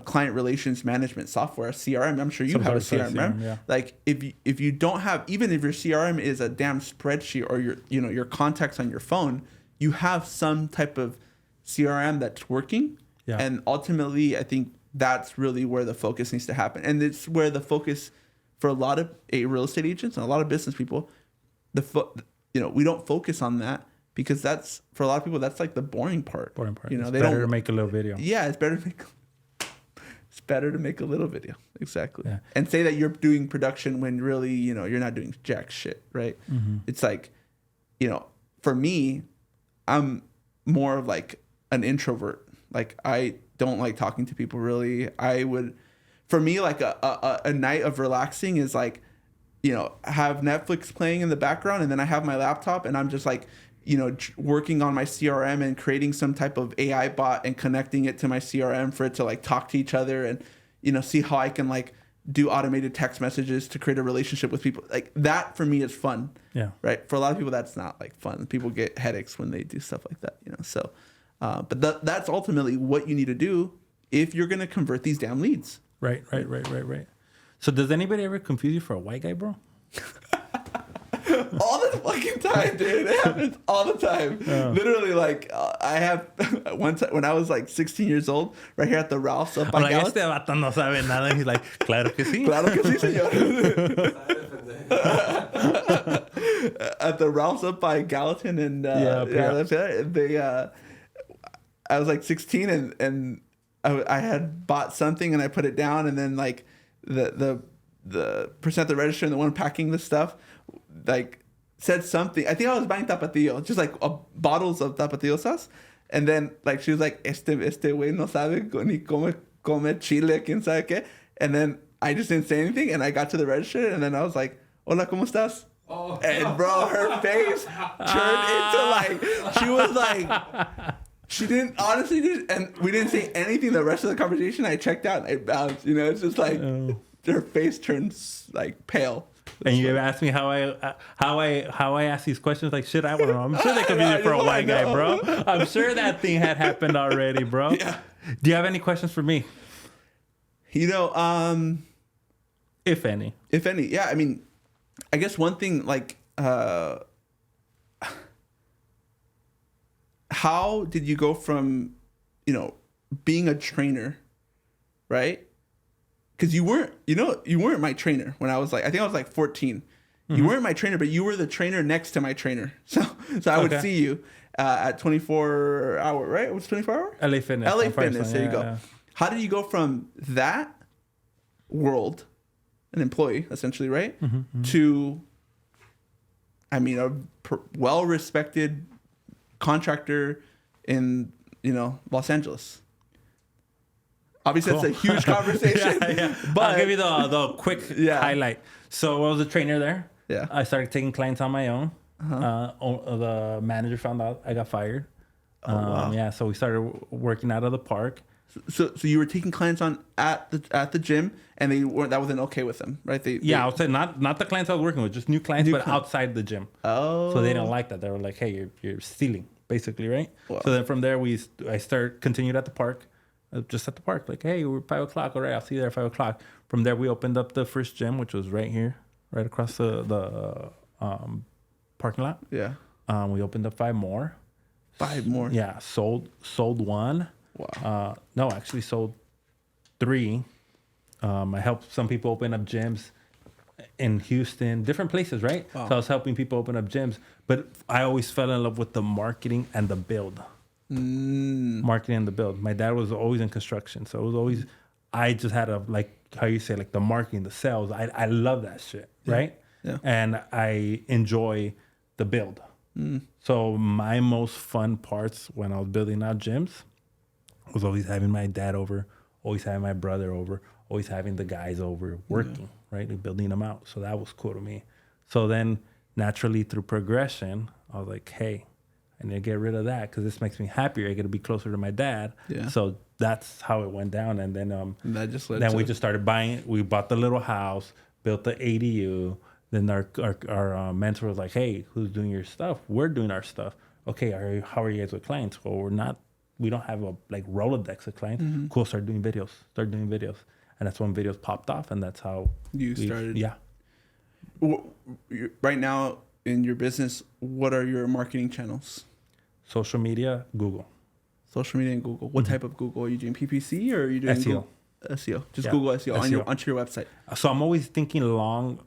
client relations management software, CRM. I'm sure you have a CRM, right? Yeah. Like if you don't have, even if your CRM is a damn spreadsheet or your contacts on your phone, you have some type of CRM that's working. Yeah. And ultimately, I think that's really where the focus needs to happen. And it's where the focus for a lot of real estate agents and a lot of business people, we don't focus on that because that's, for a lot of people, that's like the boring part. It's better to make a little video. Yeah, it's better to make a little video. Exactly. Yeah. And say that you're doing production when really, you're not doing jack shit, right? It's like, for me, I'm more of like an introvert. Like I don't like talking to people really. For me, like a night of relaxing is like, have Netflix playing in the background and then I have my laptop and I'm just like, working on my CRM and creating some type of AI bot and connecting it to my CRM for it to like talk to each other and, see how I can like do automated text messages to create a relationship with people. Like that for me is fun. Yeah. Right. For a lot of people, that's not like fun. People get headaches when they do stuff like that, so, but that's ultimately what you need to do if you're going to convert these damn leads. Right. So does anybody ever confuse you for a white guy, bro? All the fucking time, dude. It happens all the time. Oh. Literally, like, I have one time when I was like 16 years old, right here at the Ralph's up by Gallatin. Este vato no sabe nada. And he's like, claro que sí. Claro que sí, señor. At the Ralph's up by Gallatin and I was like 16 and I had bought something and I put it down and then like the person at the register and the one packing the stuff like said something. I think I was buying tapatio, just like bottles of tapatio sauce. And then like she was like, este güey no sabe ni come chile, quién sabe qué. And then I just didn't say anything, and I got to the register, and then I was like, "Hola, cómo estás?" Oh. And bro, her face turned into like, she was like, she didn't honestly, and we didn't say anything the rest of the conversation. I checked out and I bounced. You know, it's just like her face turns like pale. And you asked me how I ask these questions. Like, shit, I want to know. I'm sure they could be there for a white guy, bro. I'm sure that thing had happened already, bro. Yeah. Do you have any questions for me? You know, if any. Yeah. I mean, I guess one thing, like, how did you go from, you know, being a trainer, right? Because you weren't my trainer when I was like, I think I was like 14. Mm-hmm. You weren't my trainer, but you were the trainer next to my trainer. So I would see you at 24 hour, right? It was 24 hour? LA Fitness. LA Fitness. There you go. Yeah. How did you go from that world, an employee essentially, right, to, I mean, a well-respected contractor in, you know, Los Angeles? Obviously, That's a huge conversation. But I'll give you the quick highlight. So I was a trainer there. Yeah. I started taking clients on my own. The manager found out I got fired. Wow. Yeah, so we started working out of the park. So you were taking clients on at the gym, and that wasn't okay with them, right? I would say not the clients I was working with, just new clients, outside the gym. Oh. So they didn't like that. They were like, "Hey, you're stealing," basically, right? Wow. So then from there, I continued at the park. Just at the park, like, hey, we're 5 o'clock. All right, I'll see you there at 5 o'clock. From there, we opened up the first gym, which was right here, right across the parking lot. Yeah. We opened up 5 more. 5 more. Yeah. Sold 1. Wow. No, actually sold 3. I helped some people open up gyms in Houston, different places, right? Wow. So I was helping people open up gyms, but I always fell in love with the marketing and the build. Marketing and the build. My dad was always in construction, so it was always, I just had like how you say, like the marketing, the sales. I love that shit, right? Yeah. And I enjoy the build. So my most fun parts when I was building out gyms was always having my dad over, always having my brother over, always having the guys over working, right? Like building them out. So that was cool to me. So then naturally through progression, I was like, hey, I need to get rid of that because this makes me happier. I get to be closer to my dad. Yeah. So that's how it went down. And then and that just led we just started buying. We bought the little house, built the ADU. Then our mentor was like, "Hey, who's doing your stuff? We're doing our stuff. Okay, how are you guys with clients? Well, we don't have a like Rolodex of clients. Mm-hmm. Cool, start doing videos. And that's when videos popped off, and that's how you started. Yeah. Right now in your business, what are your marketing channels? Social media, Google. Social media and Google. What type of Google? Are you doing PPC or are you doing SEO? Google? SEO. Just Google SEO onto your website. So I'm always thinking long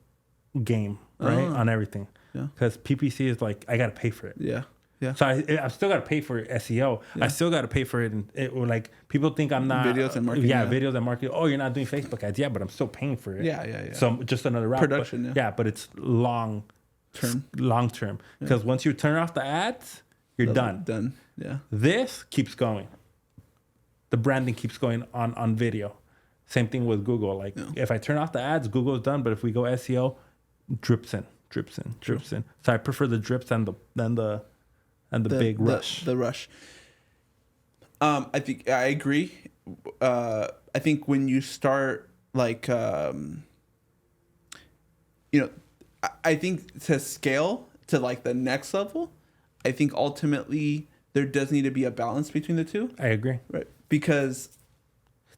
game, right? On everything. Yeah. Because PPC is like, I got to pay for it. Yeah. Yeah. So I still got to pay for SEO. Yeah. I still got to pay for it. And like people think I'm not. Videos and marketing. Yeah, videos and marketing. Oh, you're not doing Facebook ads. Yeah, but I'm still paying for it. Yeah. So just another route. Production, but, but it's long term. Because once you turn off the ads, you're done. Done. Yeah. This keeps going. The branding keeps going on video. Same thing with Google. Like if I turn off the ads, Google's done. But if we go SEO, drips in. So I prefer the drips than the big rush. The rush. I think I agree. I think when you start like, I think to scale to like the next level, I think ultimately there does need to be a balance between the two. I agree. Right. Because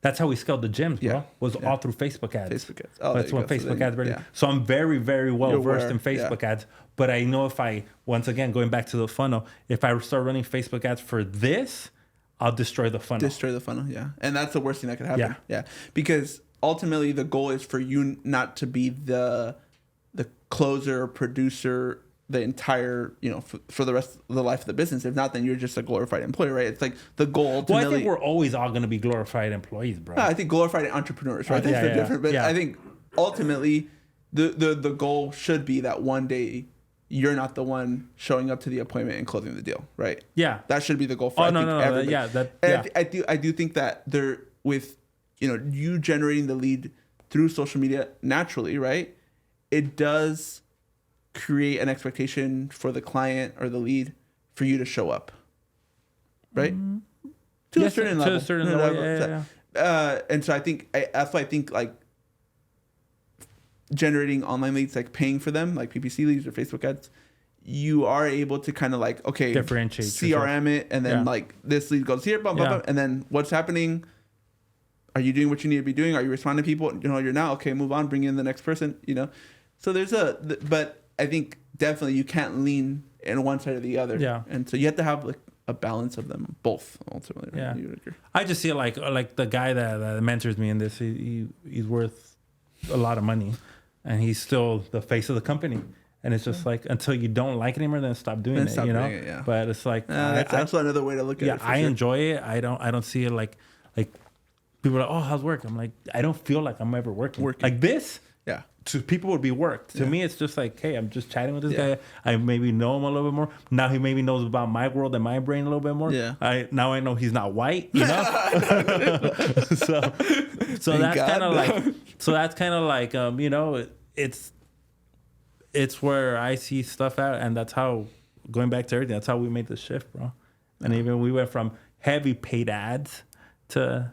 that's how we scaled the gyms, bro. Was all through Facebook ads. Oh, that's when Facebook ads really. So I'm very, very well versed in Facebook ads. But I know if I, once again, going back to the funnel, if I start running Facebook ads for this, I'll destroy the funnel. Yeah. And that's the worst thing that could happen. Yeah. Because ultimately the goal is for you not to be the closer or producer the entire, for the rest of the life of the business. If not, then you're just a glorified employee, right? It's like the goal. Ultimately, well, I think we're always all going to be glorified employees, bro. I think glorified entrepreneurs, right? That's different. But I think ultimately the goal should be that one day you're not the one showing up to the appointment and closing the deal, right? Yeah. That should be the goal for everybody. I do think that with you generating the lead through social media naturally, right? It does create an expectation for the client or the lead for you to show up, right? To a certain level. To a certain level, yeah. And so I think that's why I think like generating online leads, like paying for them, like PPC leads or Facebook ads, you are able to kind of like, okay, differentiate CRM it, and then like this lead goes here, blah, blah, blah, and then what's happening? Are you doing what you need to be doing? Are you responding to people? You know, you're not. Okay, move on, bring in the next person, you know? So there's but I think definitely you can't lean in one side or the other. Yeah. And so you have to have like a balance of them both ultimately. Right? Yeah. I just see it like the guy that mentors me in this, he's worth a lot of money and he's still the face of the company. And it's just like, until you don't like it anymore, then stop doing it, you know? Yeah. But it's like, that's another way to look at it. Yeah, I enjoy it. I don't see it like people are like, oh, how's work? I'm like, I don't feel like I'm ever working. Like this, yeah. To people would be work. To me, it's just like, hey, I'm just chatting with this guy. I maybe know him a little bit more. Now he maybe knows about my world and my brain a little bit more. Yeah. Now I know he's not white, you know? so that's kind of like, you know, it's where I see stuff at, and that's how, going back to everything, that's how we made the shift, bro. And even we went from heavy paid ads to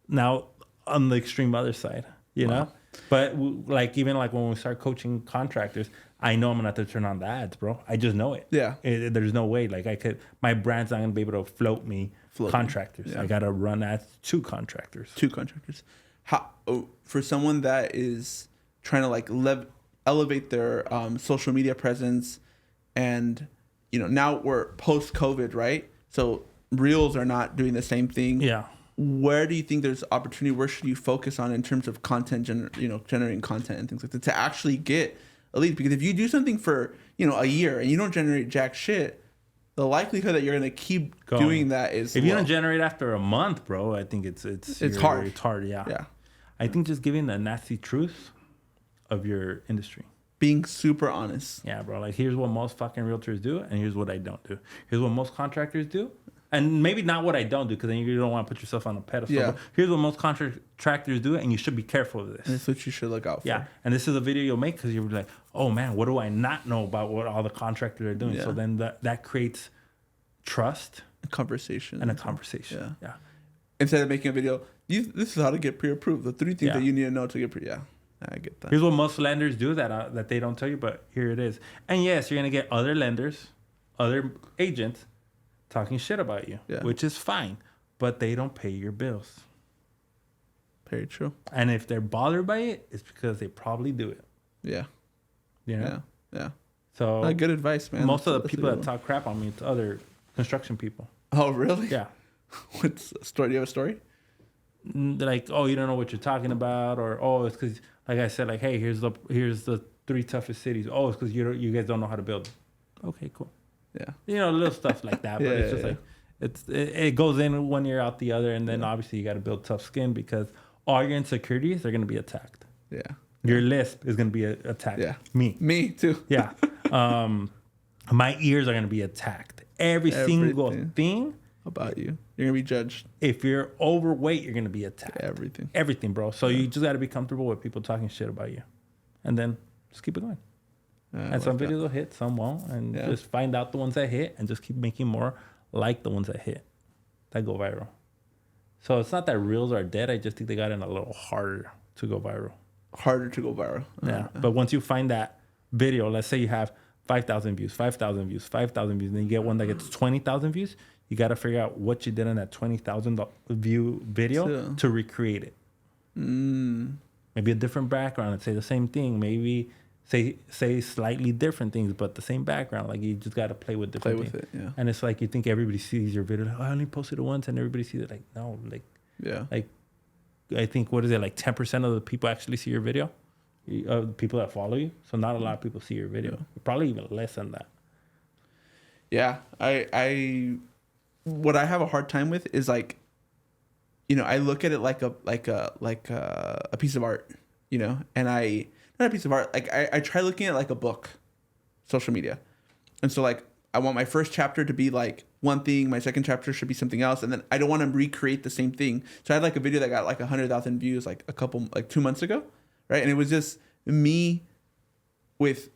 now on the extreme other side, you know? But even when we start coaching contractors, I know I'm gonna have to turn on the ads, bro. I just know it. Yeah. There's no way. My brand's not gonna be able to float me contractors. Yeah. I gotta run ads to contractors. How for someone that is trying to elevate their social media presence, and you know, now we're post COVID, right? So reels are not doing the same thing. Yeah. Where do you think there's opportunity? Where should you focus on in terms of content, generating content and things like that to actually get a lead? Because if you do something for, you know, a year and you don't generate jack shit, the likelihood that you're going to keep doing that is if you don't generate after a month, bro, I think it's hard. It's hard, yeah. Yeah. I think just giving the nasty truth of your industry. Being super honest. Yeah, bro. Like, here's what most fucking realtors do, and here's what I don't do. Here's what most contractors do, and maybe not what I don't do, because then you don't want to put yourself on a pedestal. Yeah. But here's what most contractors do, and you should be careful of this. And that's what you should look out for. Yeah, and this is a video you'll make because you're like, oh man, what do I not know about what all the contractors are doing? Yeah. So then that creates trust, a conversation, and a conversation. Yeah. Instead of making a video, this is how to get pre-approved. The 3 things that you need to know to get Yeah, I get that. Here's what most lenders do that they don't tell you, but here it is. And yes, you're gonna get other lenders, other agents talking shit about you, which is fine, but they don't pay your bills. Very true. And if they're bothered by it, it's because they probably do it. Yeah. You know? Yeah. So good advice, man. Most of the people that talk crap on me, it's other construction people. Oh, really? Yeah. What's the story? Do you have a story? They're like, oh, you don't know what you're talking about, or oh, it's because, like I said, like, hey, here's the 3 toughest cities. Oh, it's because you guys don't know how to build. Okay, cool. Yeah. You know, little stuff like that. But it's just like it goes in one ear out the other, and then obviously you got to build tough skin because all your insecurities are going to be attacked. Yeah. Your lisp is going to be attacked. Yeah. Me too. Yeah. My ears are going to be attacked. Everything single thing about you. You're going to be judged. If you're overweight, you're going to be attacked. Everything, bro. So you just got to be comfortable with people talking shit about you. And then just keep it going. And some videos will hit, some won't. And just find out the ones that hit and just keep making more like the ones that hit. That go viral. So it's not that reels are dead. I just think they got in a little harder to go viral. Yeah. But once you find that video, let's say you have 5,000 views, 5,000 views, 5,000 views, and then you get one that gets 20,000 views, you got to figure out what you did in that 20,000 view video to recreate it. Maybe a different background and say the same thing. Maybe say slightly different things, but the same background. Like, you just got to play with different things. It, yeah. And it's like you think everybody sees your video. Like, oh, I only posted it once, and everybody sees it. Like, no, like I think, what is it, like 10% of the people actually see your video, people that follow you. So not a lot of people see your video. Probably even less than that. Yeah, what I have a hard time with is, like, you know, I look at it like a piece of art, you know, and not a piece of art. Like, I try looking at it like a book, social media, and so, like, I want my first chapter to be like one thing, my second chapter should be something else, and then I don't want to recreate the same thing. So I had like a video that got like 100,000 views like 2 months ago, right? And it was just me with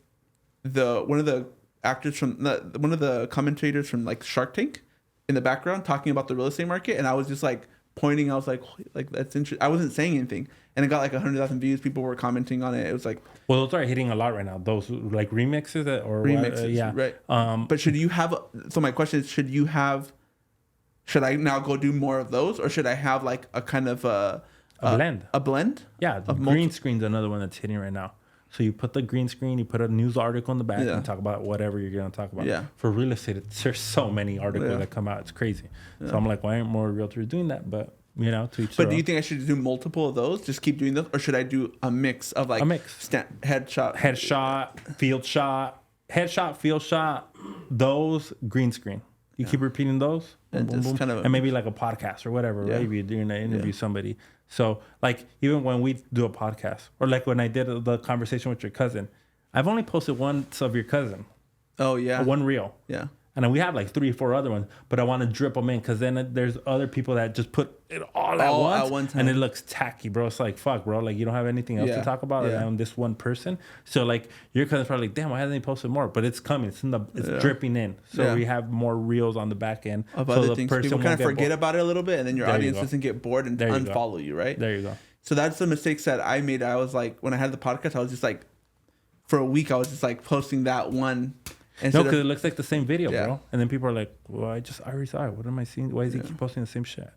one of the actors from one of the commentators from like Shark Tank in the background talking about the real estate market, and I was just like pointing. I was like that's interesting. I wasn't saying anything, and it got like 100,000 views. People were commenting on it. It was like, well, those are hitting a lot right now. Those like remixes or remixes, yeah, right? But should you have? So my question is, should I now go do more of those, or should I have like a kind of a blend? A blend? Yeah, the green screen's another one that's hitting right now. So you put the green screen, you put a news article in the back, and talk about whatever you're going to talk about. Yeah. For real estate, there's so many articles that come out. It's crazy. Yeah. So I'm like, why aren't more realtors doing that? But, to each But do you think I should do multiple of those? Just keep doing those? Or should I do a mix of like... A mix. Headshot, field shot, those, green screen. You keep repeating those. And, boom, boom, kind of and maybe like a podcast or whatever, right? If you're doing an interview somebody. So like even when we do a podcast or like when I did the conversation with your cousin, I've only posted once of your cousin. Oh yeah. One reel. Yeah. And then we have like 3 or 4 other ones, but I want to drip them in because then there's other people that just put it all at one time, and it looks tacky, bro. It's like, fuck, bro. Like you don't have anything else to talk about on this one person. So like your cousin's probably like, damn, why hasn't he posted more? But it's coming. It's dripping in. So we have more reels on the back end. Of so other things. People kind of forget about it a little bit, and then your audience doesn't get bored and unfollow you, right? There you go. So that's the mistakes that I made. I was like, when I had the podcast, I was just like, for a week, I was just like posting that one. No, because it looks like the same video, bro. And then people are like, well, I already saw it. What am I seeing? Why is he keep posting the same shit?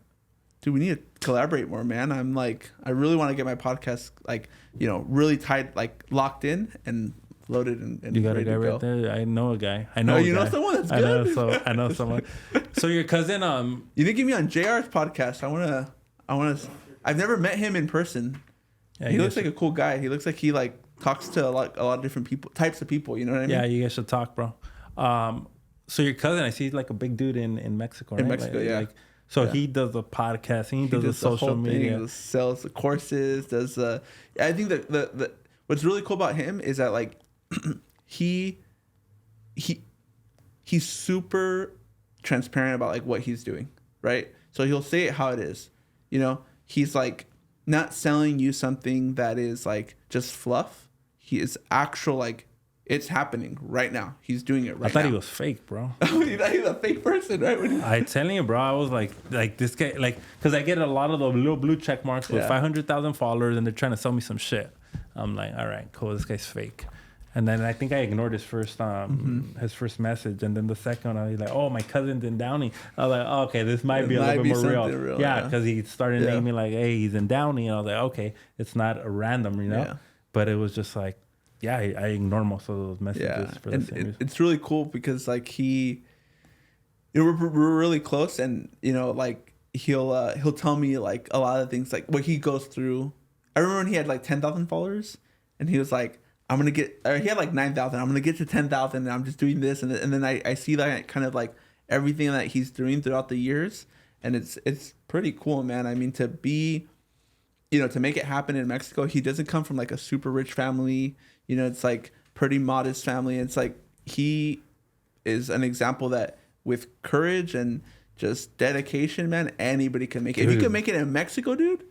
Dude, we need to collaborate more, man. I'm like, I really want to get my podcast, like, really tight, like locked in and loaded and you got a guy right there. I know a guy. I know. Know someone that's good. I know someone. So your cousin, you think get me on JR's podcast? I wanna. I've never met him in person. Yeah, he looks like a cool guy. He looks like he like talks to a lot of different types of people. You know what I mean? Yeah, you guys should talk, bro. So your cousin, I see like a big dude in Mexico, right? In Mexico, like, So he does a podcast. He does the social media. He sells the courses. I think that the what's really cool about him is that like he's super transparent about like what he's doing, right? So he'll say it how it is. He's like not selling you something that is like just fluff. He is actual like it's happening right now. He's doing it right now. I thought he was fake, bro. You thought he was a fake person, right? I telling you, bro. I was like this guy, like, because I get a lot of the little blue check marks with 500,000 followers, and they're trying to sell me some shit. I'm like, all right, cool. This guy's fake. And then I think I ignored his first message, and then the second one, I was like, oh, my cousin's in Downey. I was like, oh, okay, this might be a little bit more real. Yeah, because he started naming like, hey, he's in Downey, and I was like, okay, it's not a random, Yeah. But it was just like, I ignored most of those messages for the same reason. It's really cool because like we're really close, and like he'll tell me like a lot of things like what he goes through. I remember when he had like 10,000 followers, and he was like, I'm gonna get. Or he had like 9,000. I'm gonna get to 10,000, and I'm just doing this, and then I see that kind of like everything that he's doing throughout the years, and it's pretty cool, man. I mean, to be, to make it happen in Mexico. He doesn't come from like a super rich family. It's like pretty modest family. It's like he is an example that with courage and just dedication, man, anybody can make it. Dude. If you can make it in Mexico, dude,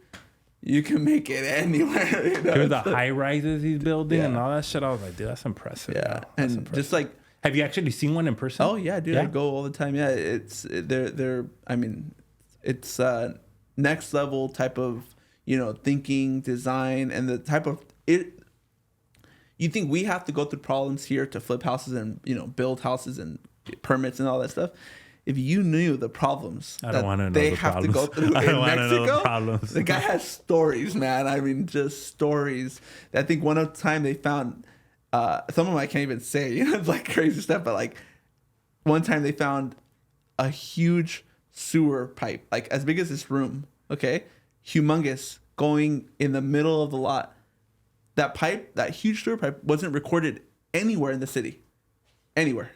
you can make it anywhere. Dude, the high rises he's building and all that shit. I was like, dude, that's impressive. Yeah, and impressive. Just like, have you actually seen one in person? Oh yeah, dude, yeah? I go all the time. Yeah, they're. I mean, it's next level type of thinking, design, and the type of it. You think we have to go through problems here to flip houses and build houses and permits and all that stuff? If you knew the problems that they have to go through in Mexico, the guy has stories, man. I mean, just stories. I think one time they found some of them I can't even say. It's like crazy stuff. But like one time they found a huge sewer pipe, like as big as this room. Okay, humongous, going in the middle of the lot. That pipe, that huge sewer pipe, wasn't recorded anywhere in the city. Anywhere.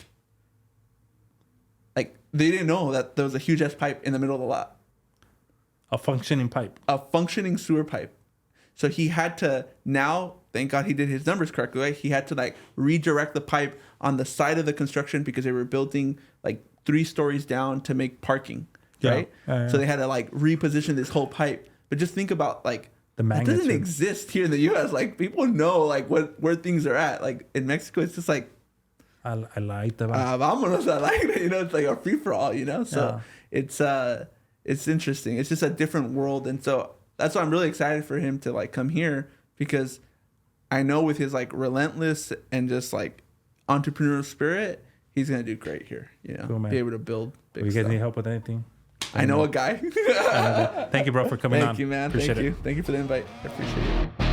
Like, they didn't know that there was a huge ass pipe in the middle of the lot. A functioning pipe. A functioning sewer pipe. So he had to, now, thank God he did his numbers correctly, right? He had to, like, redirect the pipe on the side of the construction because they were building, like, 3 stories down to make parking, right? So they had to, like, reposition this whole pipe. But just think about, like, the It magnitude. doesn't exist here in the U.S. Like people know like where things are at. Like in Mexico, it's just like I like that. Vámonos, I like it. You know, it's like a free for all. You know, so it's interesting. It's just a different world, and so that's why I'm really excited for him to like come here, because I know with his like relentless and just like entrepreneurial spirit, he's gonna do great here. You know, Cool, man. be able to build big You guys stuff. need help with anything? I know a guy. Thank you, bro, for coming on. Thank you, man. Appreciate Thank it. you. Thank you for the invite. I appreciate it.